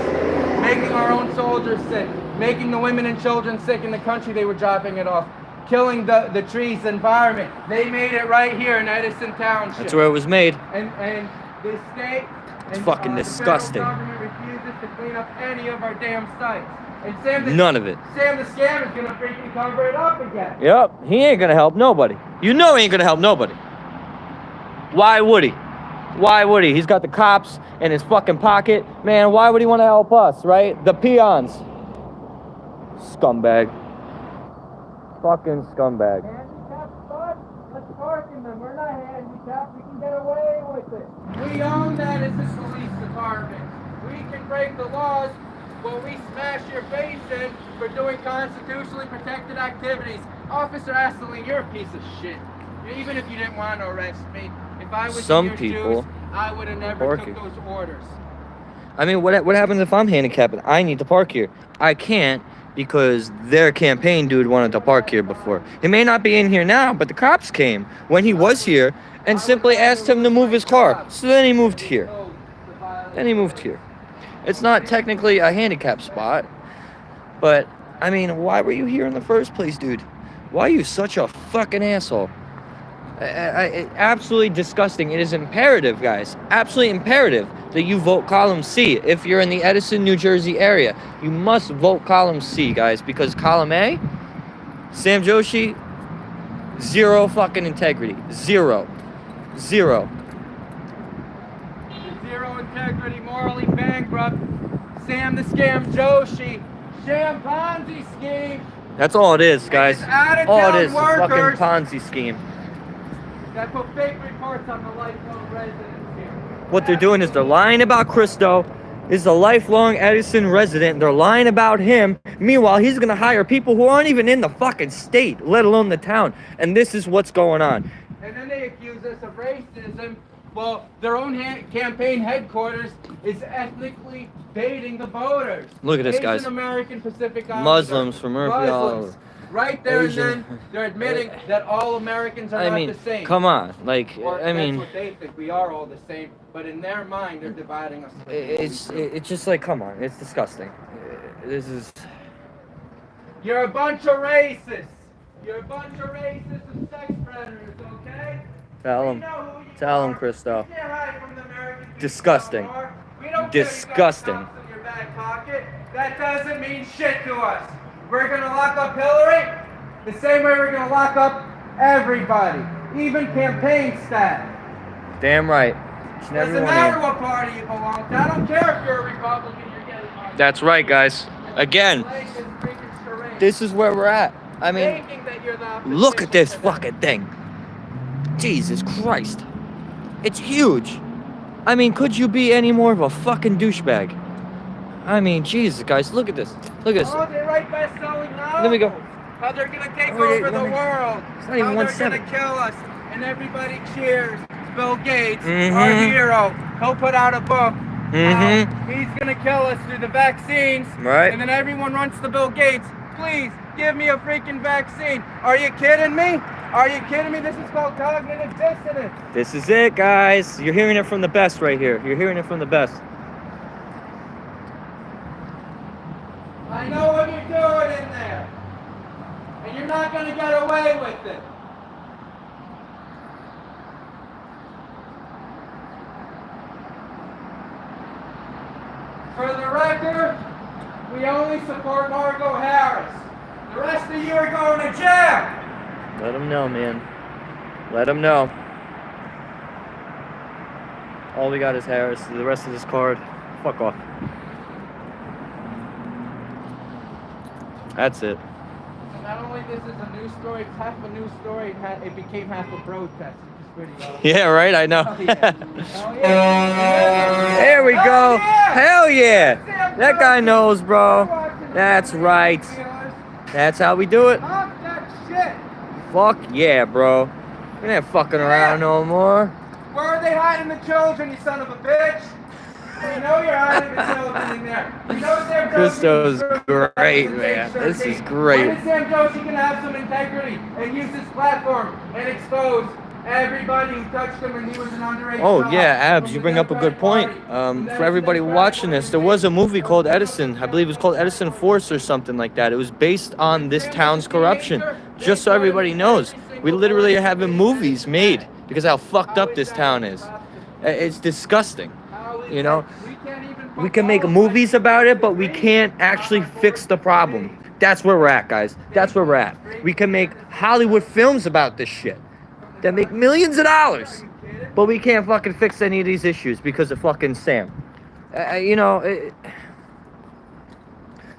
making our own soldiers sick, making the women and children sick in the country they were dropping it off, killing the trees, the environment. They made it right here in Edison Township. That's where it was made. And the state It's fucking disgusting. The federal government refuses to clean up any of our damn sites. And Sam None of it. Sam the Scam is gonna freaking cover it up again. Yep, he ain't gonna help nobody. You know he ain't gonna help nobody. Why would he? Why would he? He's got the cops in his fucking pocket. Man, why would he want to help us, right? The peons. Scumbag. Fucking scumbag. Handicapped bud? Let's park in them. We're not handicapped. We can get away with it. We own that as the police department. We can break the laws, but we smash your face in for doing constitutionally protected activities. Officer Asseling, you're a piece of shit. Even if you didn't want to arrest me, if I was Some in your people shoes, I would have never parking. took those orders. I mean, what happens if I'm handicapped and I need to park here? I can't because their campaign dude wanted to park here before. He may not be in here now, but the cops came when he was here and simply asked him to move his car. So then he moved here. It's not technically a handicap spot, but I mean, why were you here in the first place, dude? Why are you such a fucking asshole? Absolutely disgusting. It is imperative, guys. Absolutely imperative that you vote column C. If you're in the Edison, New Jersey area, you must vote column C, guys, because column A, Sam Joshi, zero fucking integrity. Zero. Zero integrity, morally bankrupt. Sam the Scam Joshi. Sham Ponzi scheme. That's all it is, guys. It's out-of-town All it is, a fucking workers Ponzi scheme. that put fake reports on the lifelong residents here. What they're doing is they're lying about Christo. Is a lifelong Edison resident. They're lying about him. Meanwhile, he's gonna hire people who aren't even in the fucking state, let alone the town. And this is what's going on. And then they accuse us of racism. Well, their own campaign headquarters is ethnically baiting the voters. Look at this, Asian guys. American Pacific Islander. Muslims from Murphy all Muslims. over. Right there Asian. and then, they're admitting that all Americans are I not mean, the same. come on. Like, Or I mean, that's what they think. We are all the same, but in their mind, they're dividing us. it's just like, come on. It's disgusting. This is... You're a bunch of racists. You're a bunch of racists and sex predators, okay? Tell We him. know who you Tell him, are. Christo. You can't hide from the American people Disgusting. anymore. We don't Disgusting. care you got cops in your back pocket. That doesn't mean shit to us. We're gonna lock up Hillary the same way we're gonna lock up everybody, even campaign staff. Damn right. Each and every Doesn't one matter of what party you belong to. I don't care if you're a Republican, you're getting on. That's right, guys. Again, this is where we're at. I mean, look at this fucking thing. Jesus Christ. It's huge. I mean, could you be any more of a fucking douchebag? I mean, Jesus, guys, look at this. Look at this. Oh, they write best-selling novels. Let me go. How they're gonna take Oh, wait, over the let me- world. It's not even How they're 1/7. gonna kill us. And everybody cheers. Bill Gates, our Mhm. hero. He'll put out a book. Mhm. He's gonna kill us through the vaccines. Right. And then everyone runs to Bill Gates. Please, give me a freaking vaccine. Are you kidding me? Are you kidding me? This is called cognitive dissonance. This is it, guys. You're hearing it from the best right here. You're hearing it from the best. I know what you're doing in there. And you're not gonna get away with it. For the record, we only support Margot Harris. The rest of you are going to jail. Let them know, man. Let them know. All we got is Harris. The rest of this card, fuck off. That's it. So not only this is a news story, it's half a news story. It became half a protest, which is pretty awesome. Yeah, right? I know. Oh, yeah. Oh, yeah. There we Hell go. yeah. Hell yeah. Sam That guy Joshi. knows, bro. You're watching That's the right. videos. That's how we do it. Fuck that shit. Fuck yeah, bro. We ain't fucking around no more. Where are they hiding the children, you son of a bitch? We know you're hiding the children in there. We know Sam Joshi Christo's is screwed great, up. man. This is When great. is Sam Joshi gonna have some integrity and use his platform and expose everybody who touched him when he was an underage Oh child yeah, Abs, from you the bring up a good Democratic point. Party? And For everybody that's watching this, there was a movie called Edison. I believe it was called Edison Force or something like that. It was based on this town's corruption. Just so everybody knows, we literally are having movies made because how fucked up this town is. It's disgusting. How is You know, that? We can't even we can make movies about it, but we can't actually fix the problem. That's where we're at, guys. That's where we're at. We can make Hollywood films about this shit that make millions of dollars, but we can't fucking fix any of these issues because of fucking Sam. You know,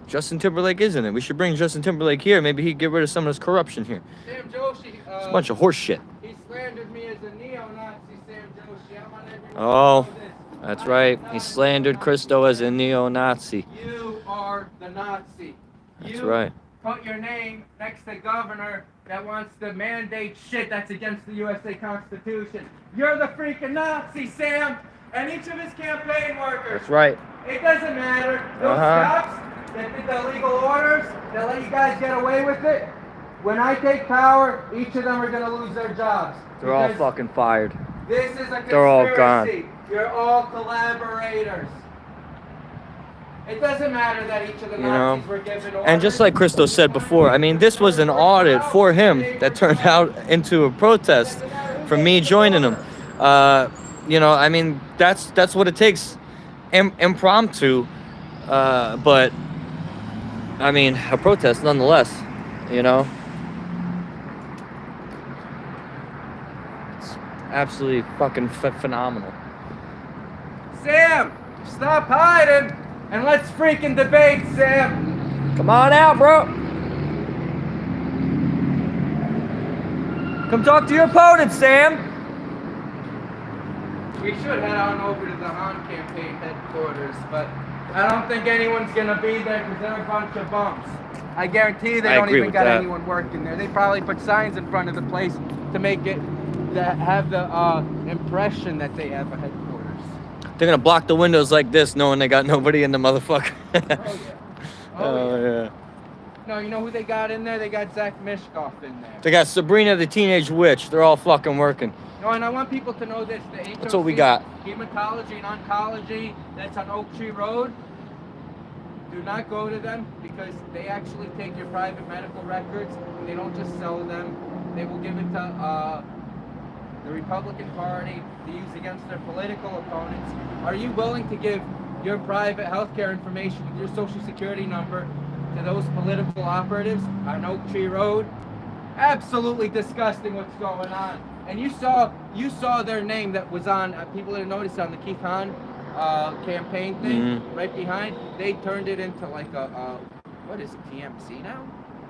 Justin Timberlake, isn't it? We should bring Justin Timberlake here. Maybe he'd get rid of some of this corruption here. Sam Joshi, It's a bunch of horse shit. he slandered me as a neo-Nazi, Sam Joshi. I'm on everyone Oh, who knows this. that's right. He slandered Christo as a neo-Nazi. You are the Nazi. That's You right. Put your name next to governor that wants to mandate shit that's against the USA Constitution. You're the freaking Nazi, Sam, and each of his campaign workers. That's right. It doesn't matter. Those Uh-huh. cops that did the illegal orders that let you guys get away with it. When I take power, each of them are gonna lose their jobs. They're all Because fucking fired. This is a conspiracy. They're all gone. You're all collaborators. It doesn't matter that each of the You know, Nazis were given orders. And just like Christo said before, I mean, this was an audit for him that turned out into a protest. from me joining them. You know, I mean, that's what it takes, impromptu, but I mean, a protest nonetheless. You know, it's absolutely fucking phenomenal. Sam, stop hiding and let's freaking debate, Sam. Come on out, bro. Come talk to your opponent, Sam. We should head on over to the Han campaign headquarters, but I don't think anyone's gonna be there because they're a bunch of bumps. I guarantee you they I don't agree even with got that. anyone working there. They probably put signs in front of the place to make it, to have the impression that they have a headquarters. They're gonna block the windows like this, knowing they got nobody in the motherfucker. Oh yeah. Oh yeah. No, you know who they got in there? They got Zach Mishkoff in there. They got Sabrina the Teenage Witch. They're all fucking working. No, and I want people to know this. The HOC, That's what we got. Hematology and Oncology, that's on Oak Tree Road. Do not go to them because they actually take your private medical records. They don't just sell them. They will give it to the Republican Party to use against their political opponents. Are you willing to give your private healthcare information with your social security number to those political operatives on Oak Tree Road? Absolutely disgusting what's going on. And you saw their name that was on, people didn't notice on the Keith Hahn campaign thing right behind. They turned it into like a what is it, TMZ now?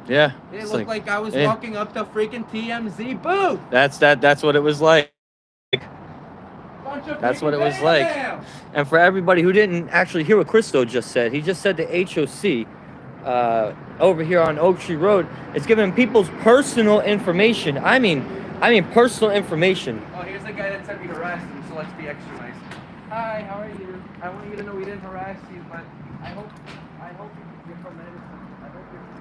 Yeah. It it's looked like I was yeah. walking up the freaking TMZ booth. That's what it was like. Bunch of That's what freaking it was like. bam-bams. And for everybody who didn't actually hear what Christo just said, he just said the HOC over here on Oak Tree Road is giving people's personal information. I mean personal information. Oh, here's the guy that said we'd harass him, so let's be extra nice. Hi, how are you? I want you to know we didn't harass you, but I hope you're from medicine. I hope you're from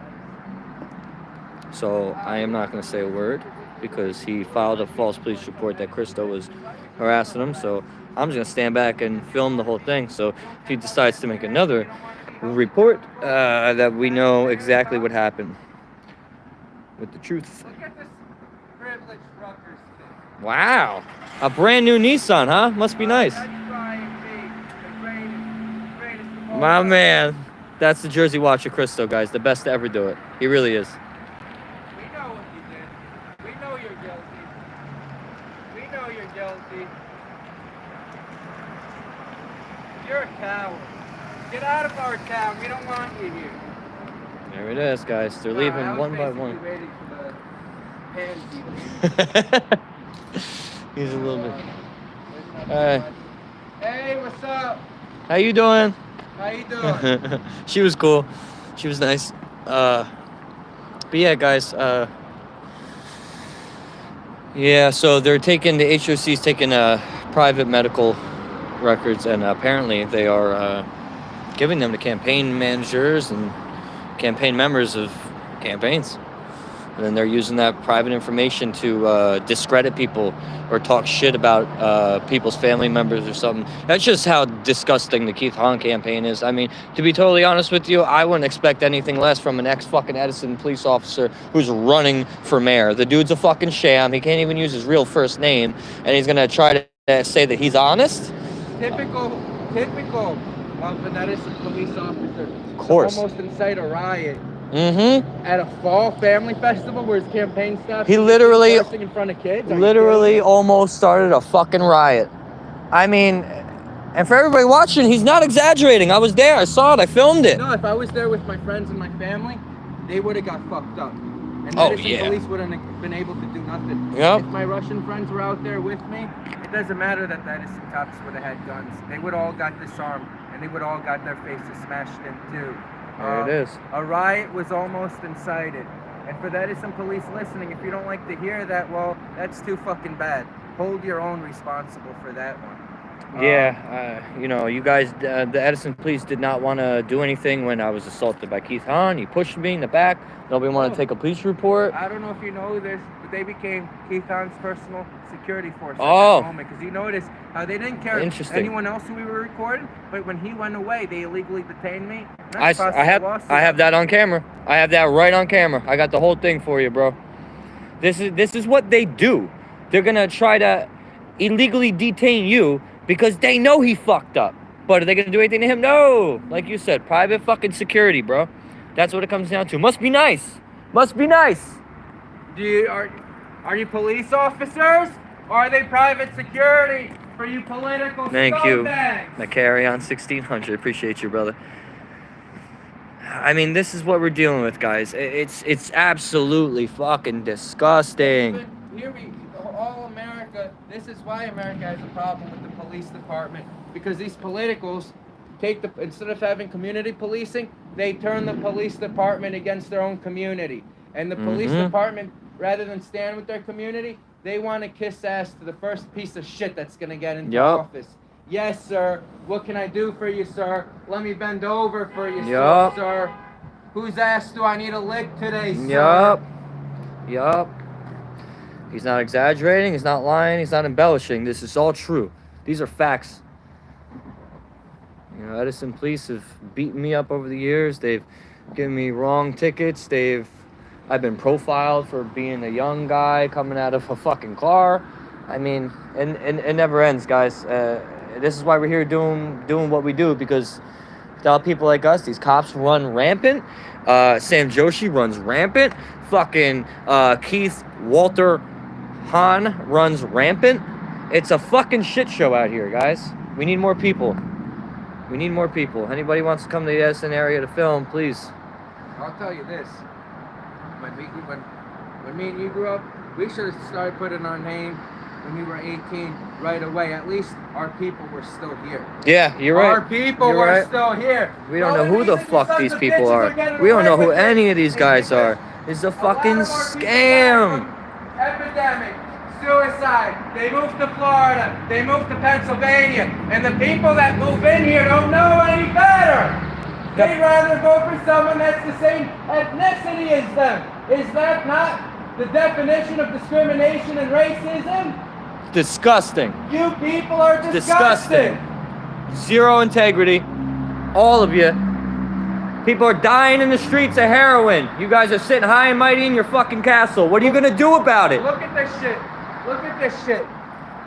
medicine. So I am not going to say a word because he filed a false police report that Christo was harassing him. So I'm just going to stand back and film the whole thing. So if he decides to make another report, that we know exactly what happened with the truth. Look at this privileged Rutgers thing. Wow. A brand new Nissan, huh? Must be nice. That's Brian B, the greatest of all My time. man. That's the Jersey Watcher Christo, guys. The best to ever do it. He really is. We know what you did. We know you're guilty. We know you're guilty. You're a coward. Get out of our town. We don't want you here. There it is, guys. They're No, leaving I was one by basically one. waiting for the pansy. He's a little bit. Hey, what's up? How you doing? How you doing? She was cool. She was nice. But yeah, guys. Yeah, so they're taking, the HOC's taking private medical records, and apparently they are giving them to campaign managers and campaign members of campaigns. And then they're using that private information to discredit people or talk shit about people's family members or something. That's just how disgusting the Keith Hahn campaign is. I mean, to be totally honest with you, I wouldn't expect anything less from an ex-fucking Edison police officer who's running for mayor. The dude's a fucking sham. He can't even use his real first name, and he's gonna try to say that he's honest? Typical of an Edison police officer. Of course. To almost incite a riot Mm-hmm. at a fall family festival where his campaign staff He is literally- cursing in front of kids. Are you Literally kidding me? almost started a fucking riot. I mean, and for everybody watching, he's not exaggerating. I was there. I saw it. I filmed it. No, if I was there with my friends and my family, they would have got fucked up. And Oh, Edison yeah. police wouldn't been able to do nothing. Yep. If my Russian friends were out there with me, it doesn't matter that the Edison cops would have had guns. They would all got disarmed, and they would all got their faces smashed in too. There it is. A riot was almost incited. And for the Edison police listening, if you don't like to hear that, well, that's too fucking bad. Hold your own responsible for that one. Yeah, you know, you guys, the Edison police did not want to do anything when I was assaulted by Keith Hahn. He pushed me in the back. Nobody wanted to take a police report. I don't know if you know this, but they became Keith Hahn's personal security force at Oh. that moment. Because you notice how they didn't care Interesting. anyone else who we were recording, but when he went away, they illegally detained me. And I that's possible lawsuit. have that on camera. I have that right on camera. I got the whole thing for you, bro. This is what they do. they're gonna try to illegally detain you because they know he fucked up. But are they gonna do anything to him? No. Like you said, private fucking security, bro. That's what it comes down to. Must be nice. Must be nice. Are you police officers? Or are they private security for you political Thank you, scumbags? McCary on 1600. Appreciate you, brother. I mean, this is what we're dealing with, guys. It's absolutely fucking disgusting. Here all America, this is why America has a problem with the police department, because these politicals instead of having community policing, they turn the police department against their own community. And the police department, rather than stand with their community, they want to kiss ass to the first piece of shit that's going to get into office. Yes, sir. What can I do for you, sir? Let me bend over for you, sir. Whose ass do I need to lick today, sir? Yup. He's not exaggerating. He's not lying. He's not embellishing. This is all true. These are facts. You know, Edison police have beaten me up over the years. They've given me wrong tickets. I've been profiled for being a young guy coming out of a fucking car. I mean, and it never ends, guys. This is why we're here doing what we do, because without people like us, these cops run rampant. Sam Joshi runs rampant. Fucking Keith Walter Hahn runs rampant. It's a fucking shit show out here, guys. We need more people. We need more people. Anybody wants to come to the Edison area to film, please. I'll tell you this. When me and you grew up, we should have started putting our name when we were 18 right away. At least our people were still here. Yeah, you're right. Our people were still here. We don't know who the fuck these people are. We don't know who any of these guys are. It's a fucking scam. Epidemic, suicide. They moved to Florida. They moved to Pennsylvania. And the people that move in here don't know any better. They'd rather vote for someone that's the same ethnicity as them. Is that not the definition of discrimination and racism? Disgusting. You people are disgusting. Zero integrity. All of you. People are dying in the streets of heroin. You guys are sitting high and mighty in your fucking castle. What are you gonna do about it? Look at this shit. Look at this shit.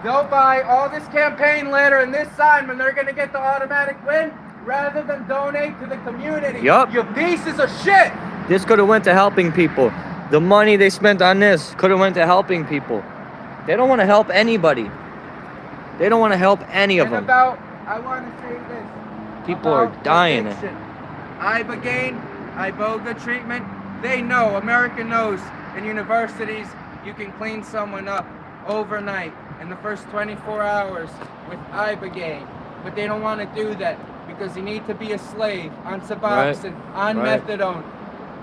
They'll buy all this campaign litter and this sign when they're gonna get the automatic win, rather than donate to the community. Yup. You pieces of shit. This could have went to helping people. The money they spent on this could have went to helping people. They don't want to help anybody. They don't want to help any of them. I want to say this. People are dying. Iboga treatment. They know, America knows, in universities, you can clean someone up overnight in the first 24 hours with Ibogaine. But they don't want to do that because you need to be a slave on Suboxone, on methadone.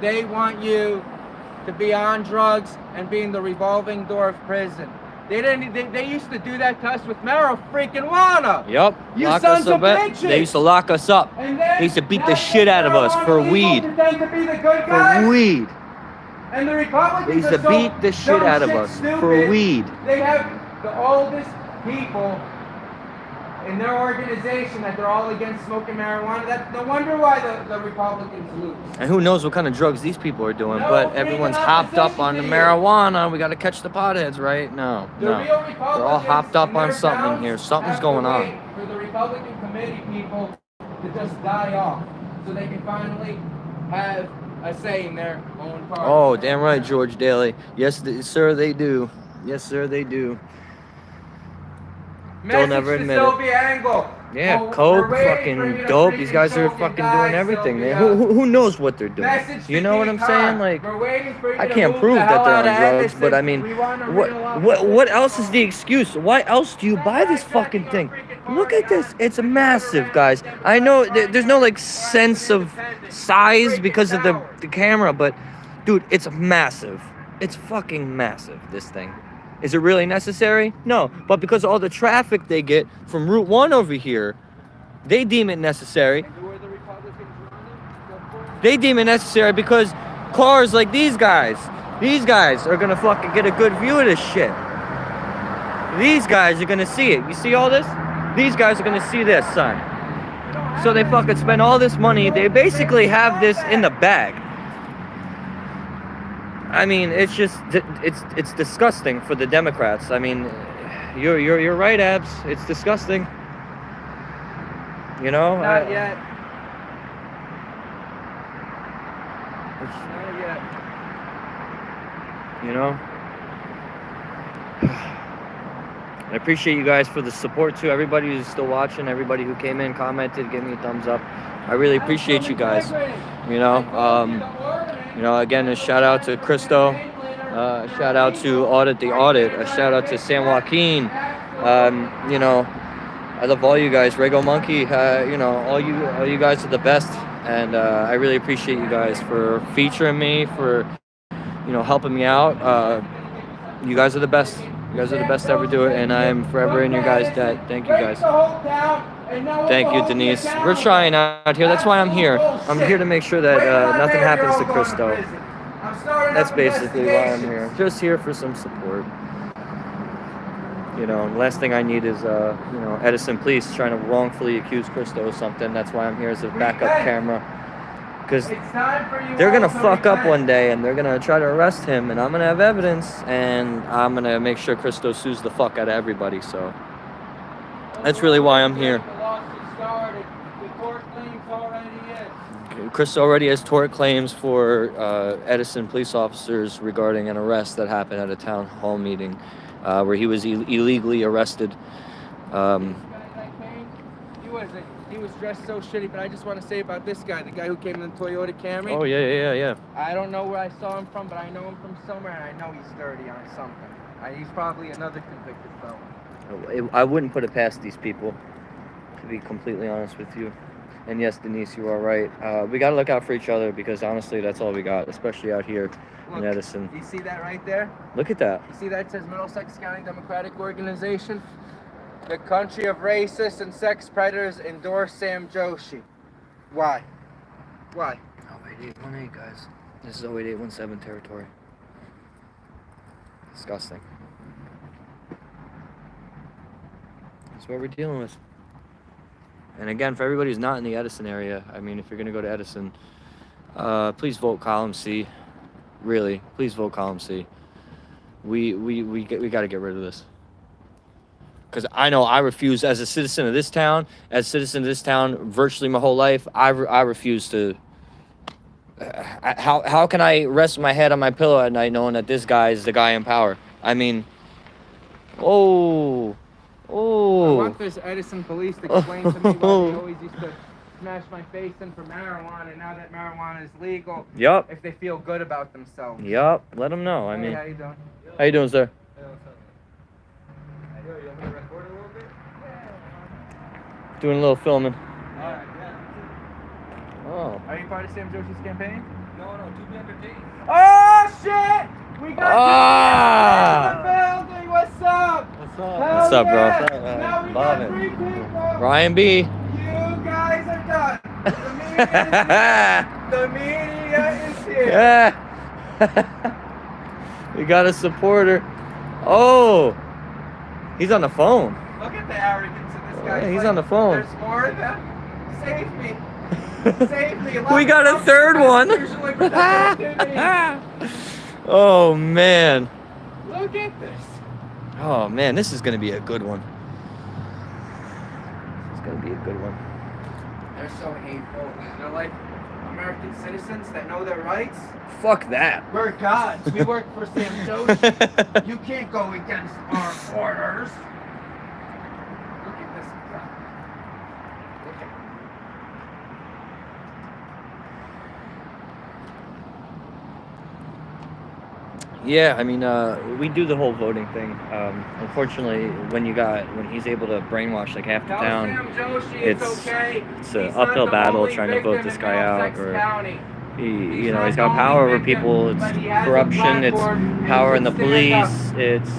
They want you to be on drugs and be in the revolving door of prison. They used to do that to us with marijuana. Yup. You sons of bitches. They used to lock us up. They used to beat the shit out of us for weed. For weed. And the Republicans They used to beat the shit out of us for weed. They have the oldest people in their organization that they're all against smoking marijuana. That's no wonder why the Republicans lose. And who knows what kind of drugs these people are doing, No but everyone's freaking hopped up on the opposition to you. marijuana. We got to catch the potheads, right? No. The real They're Republicans all hopped up and on their something bounds here. Something's have going to on. wait for the Republican committee people to just die off so they can finally have a say in their own party. Oh, damn right, George Daly. Yes, sir, they do. Yes, sir, they do. Message never to admit it. Sylvia Angle. Yeah, We're coke, waiting for fucking you to dope. freaking These guys are choke and fucking die, doing everything, man. Sylvia. Who knows what they're doing? Message to You know what I'm Keith saying? Hahn. Like, We're waiting for you I to can't move prove the that hell they're out on of drugs, Edison. but I mean, We want a what real what else is the excuse? Why else do you buy this fucking thing? Look at this. It's massive, guys. I know there's no like sense of size because of the camera, but dude, it's massive. It's fucking massive, this thing. Is it really necessary? No, but because of all the traffic they get from Route 1 over here, they deem it necessary. They deem it necessary because cars like these guys are gonna fucking get a good view of this shit. These guys are gonna see it. You see all this? These guys are gonna see this, son. So they fucking spend all this money. They basically have this in the bag. I mean, it's just it's disgusting for the Democrats. I mean, you're right, Abs. It's disgusting. You know. Not yet. It's- Not yet. You know. I appreciate you guys for the support too. Everybody who's still watching, everybody who came in, commented, gave me a thumbs up. I really appreciate you guys. You know. Again, a shout out to Cristo. Shout out to Audit the Audit. A shout out to San Joaquin. I love all you guys. Rego Monkey. All you guys are the best, and I really appreciate you guys for featuring me, for helping me out. You guys are the best. You guys are the best to ever do it, and I am forever in your guys' debt. Thank you guys. Thank you, Denise. We're trying out here. That's why I'm here. I'm here to make sure that nothing happens to Cristo. That's basically why I'm here. Just here for some support. Last thing I need is, Edison police trying to wrongfully accuse Cristo of something. That's why I'm here as a backup camera. Because they're going to fuck up one day and they're going to try to arrest him, and I'm going to have evidence, and I'm going to make sure Cristo sues the fuck out of everybody. So that's really why I'm here. Cristo already has tort claims for Edison police officers regarding an arrest that happened at a town hall meeting where he was illegally arrested. He was dressed so shitty, but I just want to say about this guy, the guy who came in the Toyota Camry. Oh, yeah. I don't know where I saw him from, but I know him from somewhere, and I know he's dirty on something. He's probably another convicted felon. I wouldn't put it past these people, to be completely honest with you. And yes, Denise, you are right. We got to look out for each other because honestly, that's all we got, especially out here in Edison. You see that right there? Look at that. You see that? It says Middlesex County Democratic Organization. The country of racists and sex predators endorse Sam Joshi. Why? 08818, guys. This is 08817 territory. Disgusting. That's what we're dealing with. And again, for everybody who's not in the Edison area, I mean, if you're going to go to Edison, please vote column C. Really, please vote column C. We got to get rid of this. Because I know I refuse, as a citizen of this town, virtually my whole life, I refuse to. How can I rest my head on my pillow at night knowing that this guy is the guy in power? I mean, I want this Edison police to explain to me why they always used to smash my face in for marijuana, and now that marijuana is legal, Yup. if they feel good about themselves. Yup. Let them know. I Hey, mean, how you doing? how you doing, sir? You want me to record a little bit? Doing a little filming. Alright, yeah. Oh. Are you part of Sam Joshi's campaign? No, to be entertained. Oh shit! We got Ah! in the building. What's up? What's Hell What's up, bro? yeah. What's up, Now we got Bobbin. 3 people. Ryan B. You guys are done. The media is here. Yeah. We got a supporter. Oh. He's on the phone. Look at the arrogance of this guy. Yeah, he's on the phone. There's more of them. Save me. Save me. We got a third one. Usually productivity. Oh, man. Look at this. Oh, man. This is going to be a good one. It's going to be a good one. They're so hateful. They're like American citizens that know their rights. Fuck that. We're gods. We work for Sam Joshi. You can't go against our orders. Look at this guy. Look at him. Yeah, I mean, we do the whole voting thing. Unfortunately, when he's able to brainwash like half the Tell town, Sam Joshi it's okay. it's an He's not uphill the battle only trying to vote victim this in guy out, Middlesex or County. he's not got the power only over people. victim, It's but he has a corruption. It's platform. power in He the can stand police. It's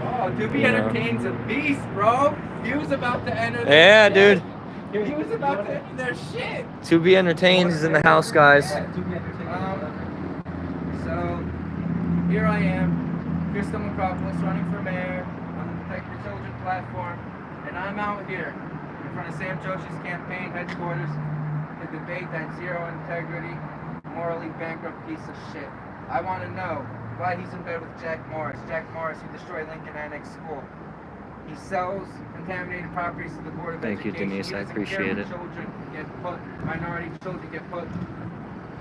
Oh, Doobie You know. Entertain's a beast, bro. He was about to enter their yeah, shit. dude. He was about to enter their shit. To be entertained is in the house, guys. So, here I am, Cristo Macropolis, running for mayor on the Protect Your Children platform, and I'm out here in front of Sam Joshi's campaign headquarters to debate that zero integrity, morally bankrupt piece of shit. I want to know why he's in bed with Jack Morris. Jack Morris, who destroyed Lincoln Annex School. He sells contaminated properties to the Board of Thank you, Education. Denise. He I doesn't care appreciate when it. Children get put, minority children get put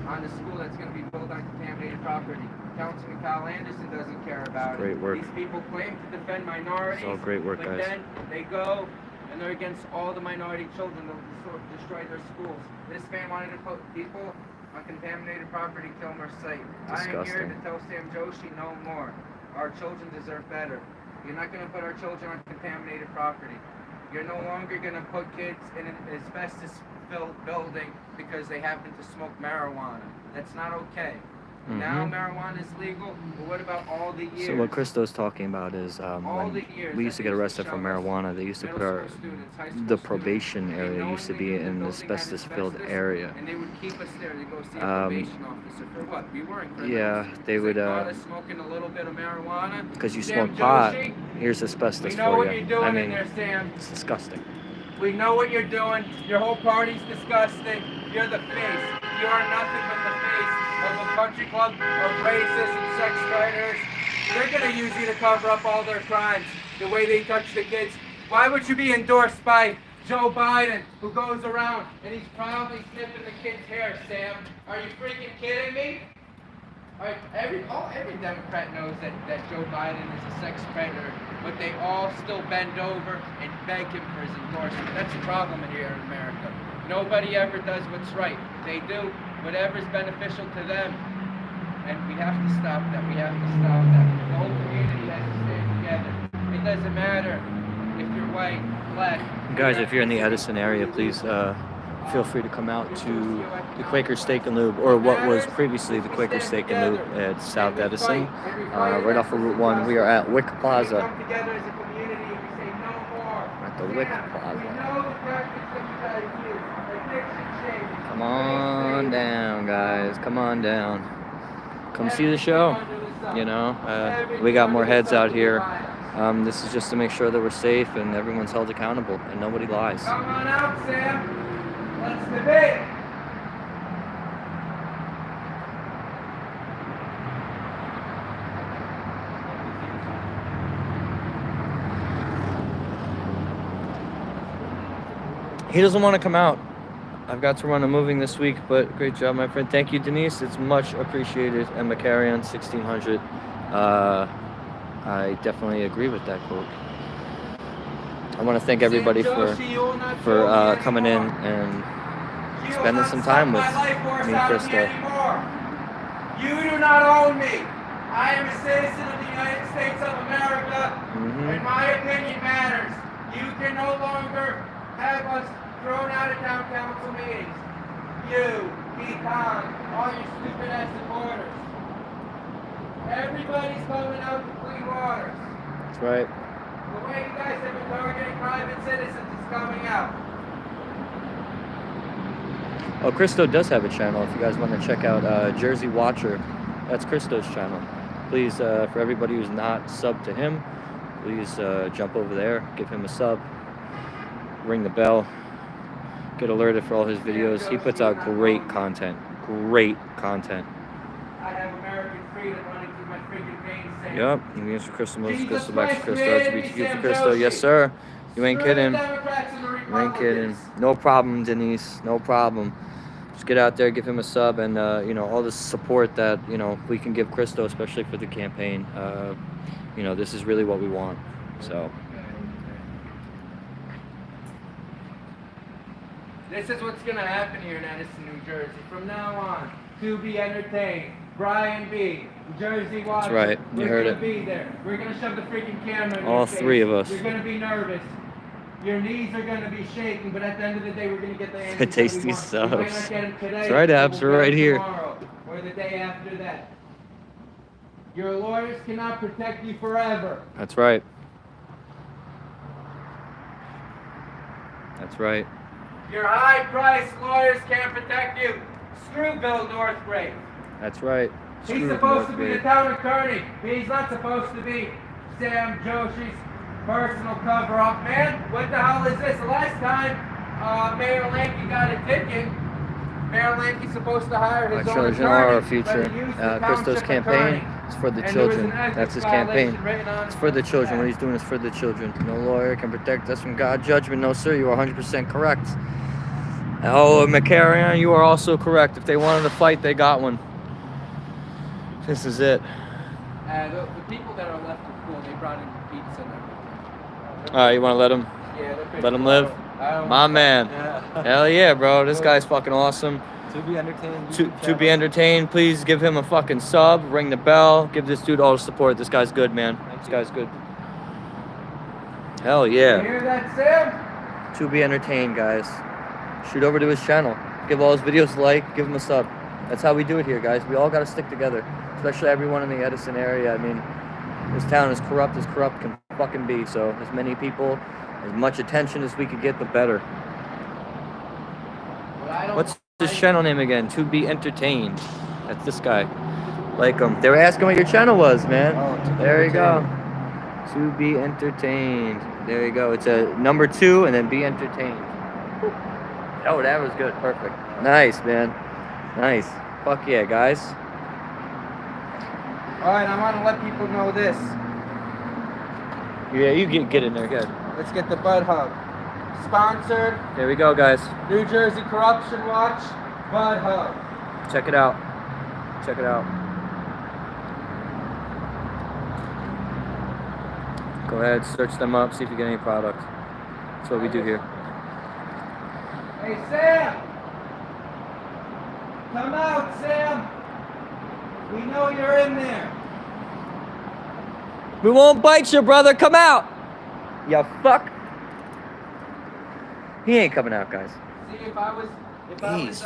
on the school that's going to be built on contaminated property. Councilman Kyle Anderson doesn't care about it. Great work. These people claim to defend minorities. It's all great work, but guys. then they go and they're against all the minority children. They'll destroy their schools. This man wanted to put people on contaminated property, Kilmer site. I am here to Disgusting. tell Sam Joshi no more. Our children deserve better. You're not going to put our children on contaminated property. You're no longer going to put kids in an asbestos-filled building because they happen to smoke marijuana. That's not okay. Now marijuana is legal, but what about all the years? So what Christo's talking about is All when the years we used to that get they arrested for show us marijuana, they used to put middle our school students, high school the students, probation they area used to be knowingly in an the building had asbestos-filled asbestos, area. And they would keep us there to go see a probation officer for what? We weren't criminals. Yeah, they would caught us smoking a little bit of marijuana. because you Sam smoke pot. Joshi, Here's asbestos we know for what you. you're doing I in mean, there, Sam. it's disgusting. We know what you're doing. Your whole party's disgusting. You're the face. You are nothing but the face of a country club of racists and sex predators. They're gonna use you to cover up all their crimes, the way they touch the kids. Why would you be endorsed by Joe Biden, who goes around and he's proudly sniffing the kids' hair, Sam? Are you freaking kidding me? Every Democrat knows that Joe Biden is a sex predator, but they all still bend over and beg him for his endorsement. That's the problem here in America. Nobody ever does what's right. They do whatever's beneficial to them. And we have to stop that. We have to stop that. The whole community has to stand together. It doesn't matter if you're white, black. Guys, if you're in the Edison area, please feel free to come out to the Quaker Steak and Lube, or what was previously the Quaker Steak and Lube at South Edison, right off of Route 1. We are at Wick We Plaza. come together as a community and we say no more. At the Wick Yeah, Plaza. We know the tactics that you guys use. Addiction shaming. Come on down, guys. Come on down. Come see the show. You know, we got more heads out here. This is just to make sure that we're safe and everyone's held accountable and nobody lies. Come on out, Sam. Let's debate. He doesn't want to come out. I've got to run a moving this week, but great job, my friend. Thank you, Denise. It's much appreciated. Emma Carrion, 1600. I definitely agree with that quote. I want to thank everybody for coming in and spending some time with me and Krista. You do not own me. I am a citizen of the United States of America, and my opinion matters. You can no longer have us thrown out of town council meetings. You, Pete Khan, all your stupid ass supporters. Everybody's coming out to clean waters. That's right. The way you guys have been targeting private citizens is coming out. Oh, Christo does have a channel. If you guys want to check out Jersey Watcher, that's Christo's channel. Please, for everybody who's not subbed to him, please jump over there, give him a sub, ring the bell, get alerted for all his videos. He puts out great content. Great content. I have American freedom running through my freaking veins, Sam. Yep. He means for Crystal Moses, Jesus Crystal back to Christ, Crystal, man, LGBTQ Sam for Crystal. Joshi. Yes, sir. You ain't Screw the kidding. Democrats and the You ain't kidding. Republicans. No problem, Denise. No problem. Just get out there, give him a sub, and you know, all the support that we can give Christo, especially for the campaign. This is really what we want. So. This is what's gonna happen here in Edison, New Jersey. From now on, to be entertained. Brian B, Jersey Watcher. right. You heard We're it. gonna be there. We're gonna shove the freaking camera in All your face. three of us. You're gonna be nervous. Your knees are gonna be shaking, but at the end of the day, we're gonna get the answers that we Tasty want. We might not subs. get them today, That's right, but Abs. we'll We're get right them here. tomorrow or the day after that. Your lawyers cannot protect you forever. That's right. That's right. Your high-priced lawyers can't protect you. Screw Bill Northgrave. That's right. He's Screw supposed to be the Northgate. town attorney, but he's not supposed to be Sam Joshi's personal cover-up. Man, what the hell is this? The last time Mayor Lanky got a ticket, Mayor Lanke's supposed to hire Our his own children attorney, are our but future. he used the Christo's township campaign attorney. is for the And there was children. an ethics That's his campaign. violation written on It's for the children. What that. he's doing is for the children. No lawyer can protect us from God's judgment. No, sir, you are 100% correct. Oh, McCarrion, you are also correct. If they wanted to fight, they got one. This is it. The people that are left are cool. They brought in pizza and everything. All right, you want to let him? Yeah, they're pretty Let him cool. live? I don't- My man. Yeah. Hell yeah, bro. This guy's fucking awesome. To be entertained. To be entertained, please give him a fucking sub, ring the bell, give this dude all the support. This guy's good, man. This guy's good. Hell You yeah. hear that, Sam? To be entertained, guys. Shoot over to his channel. Give all his videos a like, give him a sub. That's how we do it here, guys. We all got to stick together, especially everyone in the Edison area. I mean, this town is corrupt as corrupt can fucking be. So as many people, as much attention as we could get, the better. What I don't What's his like- channel name again? To be entertained. That's this guy. Like him. They were asking what your channel was, man. Oh, To Be There you go. Entertained. To be entertained. There you go. It's a number 2 and then be entertained. Oh, that was good. Perfect. Nice, man. Nice. Fuck yeah, guys. Alright, I want to let people know this. Yeah, you get in there. Good. Let's get the Bud Hub. Sponsored, There we go, guys. New Jersey Corruption Watch, Bud Hub. Check it out. Check it out. Go ahead, search them up, see if you get any product. That's what we do here. Hey, Sam! Come out, Sam! We know you're in there. We won't bite you, brother. Come out. Ya fuck. He ain't coming out, guys. See, if I was He's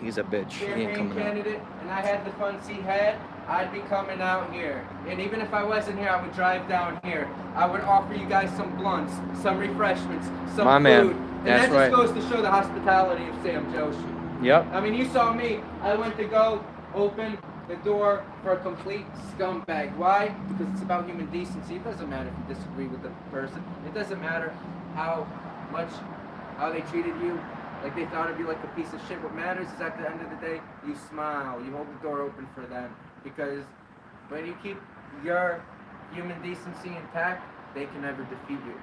He's a bitch. He ain't campaign coming out. candidate and I had the funds he had, I'd be coming out here. And even if I wasn't here, I would drive down here. I would offer you guys some blunts, some refreshments, some My food. man. And That's that right. just goes to show the hospitality of Sam Joshi. Yep. I mean, you saw me. I went to go open the door for a complete scumbag. Why? Because it's about human decency. It doesn't matter if you disagree with the person. It doesn't matter how they treated you, like they thought of you like a piece of shit. What matters is at the end of the day, you smile. You hold the door open for them. Because when you keep your human decency intact, they can never defeat you.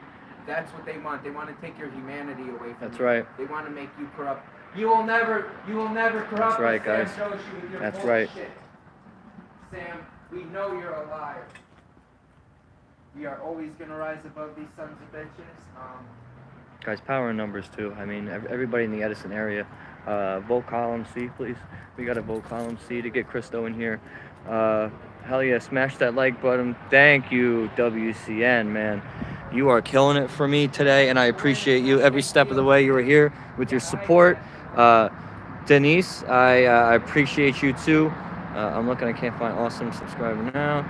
That's what they want. They want to take your humanity away from That's you. right. They want to make you corrupt. You will never corrupt That's right, us, guys. Sam Joshi, with your That's bullshit. right. Sam, we know you're a liar. We are always gonna rise above these sons of bitches. Guys, power in numbers too. I mean, everybody in the Edison area, vote column C, please. We got to vote column C to get Christo in here. Hell yeah, smash that like button. Thank you, WCN, man. You are killing it for me today, and I appreciate you every step of the way. You were here with your support. Denise, I appreciate you too. I'm looking, I can't find awesome subscriber now.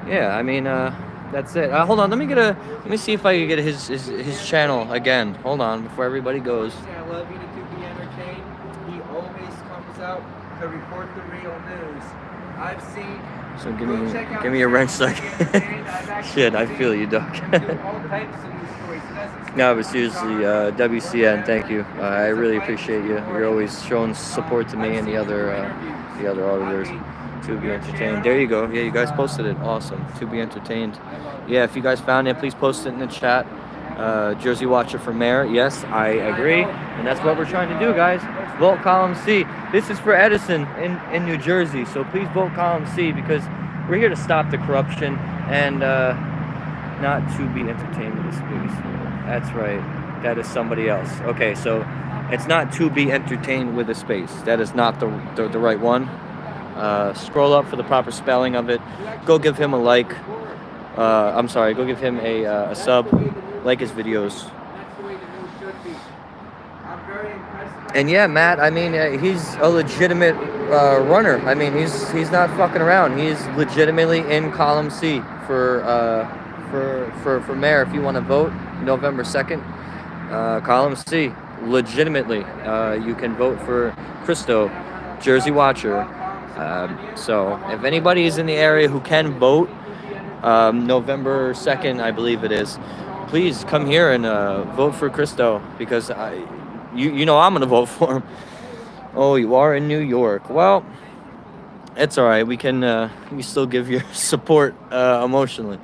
Yeah, I mean, that's it. Hold on, let me see if I can get his channel again. Hold on, before everybody goes. I love you to be entertained. He always comes out to report the real news. I've seen. So Go check out give me a wrench Sam second. Be Entertained. I've actually Shit, I seen feel you, dog. him do all types of news stories. So that's No, but seriously, WCN, thank you. I really appreciate you. You're always showing support to me and the other auditors. To be entertained. There you go. Yeah, you guys posted it. Awesome. To be entertained. Yeah, if you guys found it, please post it in the chat. Jersey Watcher for mayor. Yes, I agree. And that's what we're trying to do, guys. Vote column C. This is for Edison in New Jersey. So please vote column C because we're here to stop the corruption and not to be entertained in the space. That's right. That is somebody else. Okay, so it's not to be entertained with a space. That is not the right one. Scroll up for the proper spelling of it. Go give him a like. I'm sorry. Go give him a sub. Like his videos. That's the way the news should be. I'm very impressed. by And yeah, Matt. I mean, he's a legitimate runner. I mean, he's not fucking around. He's legitimately in column C for mayor. If you want to vote, November 2nd, column C. Legitimately, you can vote for Christo, Jersey Watcher. So if anybody is in the area who can vote, November 2nd, I believe it is, please come here and vote for Christo because you know I'm gonna vote for him. Oh, you are in New York. Well, it's all right. We can we still give your support emotionally.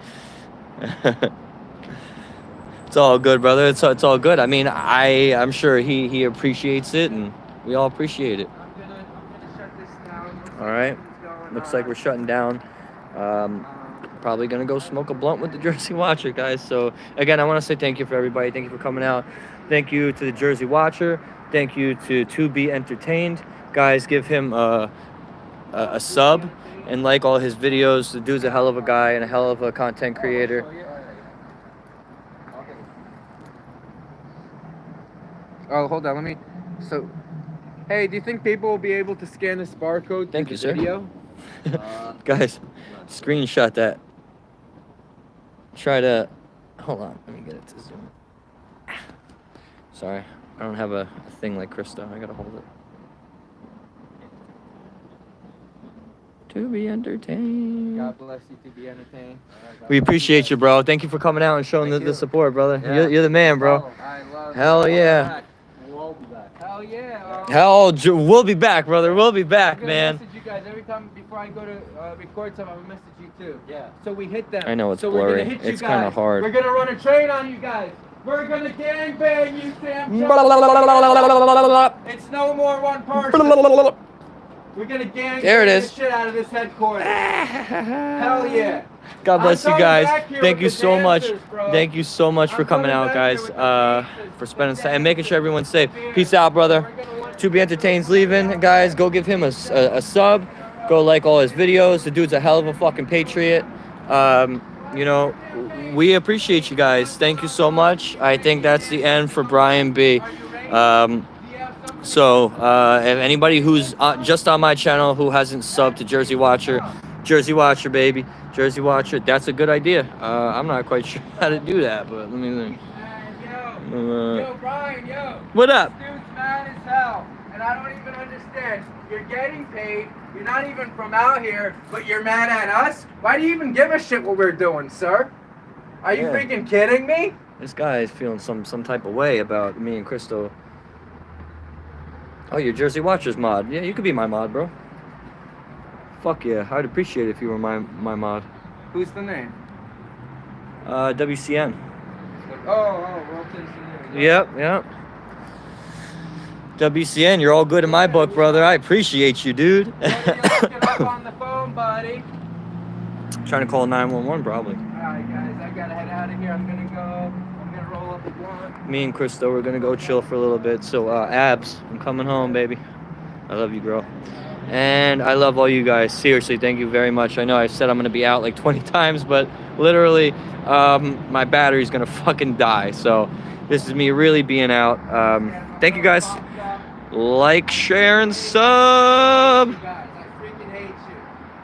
It's all good, brother. It's all good. I mean, I'm sure he appreciates it, and we all appreciate it. I'm gonna shut this down. All right. What's going Looks on? like we're shutting down. Probably gonna go smoke a blunt with the Jersey Watcher, guys. So again, I want to say thank you for everybody. Thank you for coming out. Thank you to the Jersey Watcher. Thank you to Be Entertained, guys. Give him a sub and like all his videos. The dude's a hell of a guy and a hell of a content creator. Oh, hold on. Let me. So, hey, do you think people will be able to scan this barcode? Thank through you, sir. the Video? Guys, screenshot that. Try to. Hold on. Let me get it to zoom. Sorry. I don't have a thing like Krista. I gotta hold it. To be entertained. God bless you to be entertained. We appreciate you, bro. Thank you for coming out and showing Thank the you. support, brother. Yeah. You're the man, bro. I love Hell you. yeah. We'll be back. Hell yeah. We'll be back, brother. We'll be I'm back, gonna man. message you guys every time before I go to record something. I'm gonna message you too. Yeah. So we hit them. I know it's so We're blurry. gonna hit you It's kinda guys. hard. We're gonna run a train on you guys. We're gonna gangbang you, Sam. It's no more one person. We're gonna gang There it the is. shit out of this headquarters. Hell yeah. God bless I'm you coming guys. back here Thank with you the so much. dancers, bro. Thank you so much for I'm coming coming out, back guys. here with the dancers, For spending the time and making sure everyone's safe. dancers. Peace out, brother. We're gonna want- To Be Entertained's leaving, guys. Go give him a sub. Go like all his videos. The dude's a hell of a fucking patriot. You know, we appreciate you guys. Thank you so much. I think that's the end for Brian B. So, if anybody who's just on my channel who hasn't subbed to Jersey Watcher, baby, Jersey Watcher, that's a good idea. I'm not quite sure how to do that, but let me think. Yo, Brian, yo. What up? This dude's mad as hell, and I don't even understand. You're getting paid. You're not even from out here, but you're mad at us. Why do you even give a shit what we're doing, sir? Are you Yeah. freaking kidding me? This guy is feeling some type of way about me and Christo. Oh, you're Jersey Watchers mod. Yeah, you could be my mod, bro. Fuck yeah, I'd appreciate it if you were my mod. Who's the name? WCN. Wilton. Yep. WCN, you're all good in my book, brother. I appreciate you, dude. Get up on the phone, buddy. Trying to call 911, probably. Alright, guys, I gotta head out of here. I'm gonna roll up a blunt. Me and Christo, we're gonna go chill for a little bit. So, Abs, I'm coming home, baby. I love you, girl. And I love all you guys. Seriously, thank you very much. I know I said I'm gonna be out like 20 times, but literally, my battery's gonna fucking die. So, this is me really being out. Thank you guys. Like, share, and sub. Guys.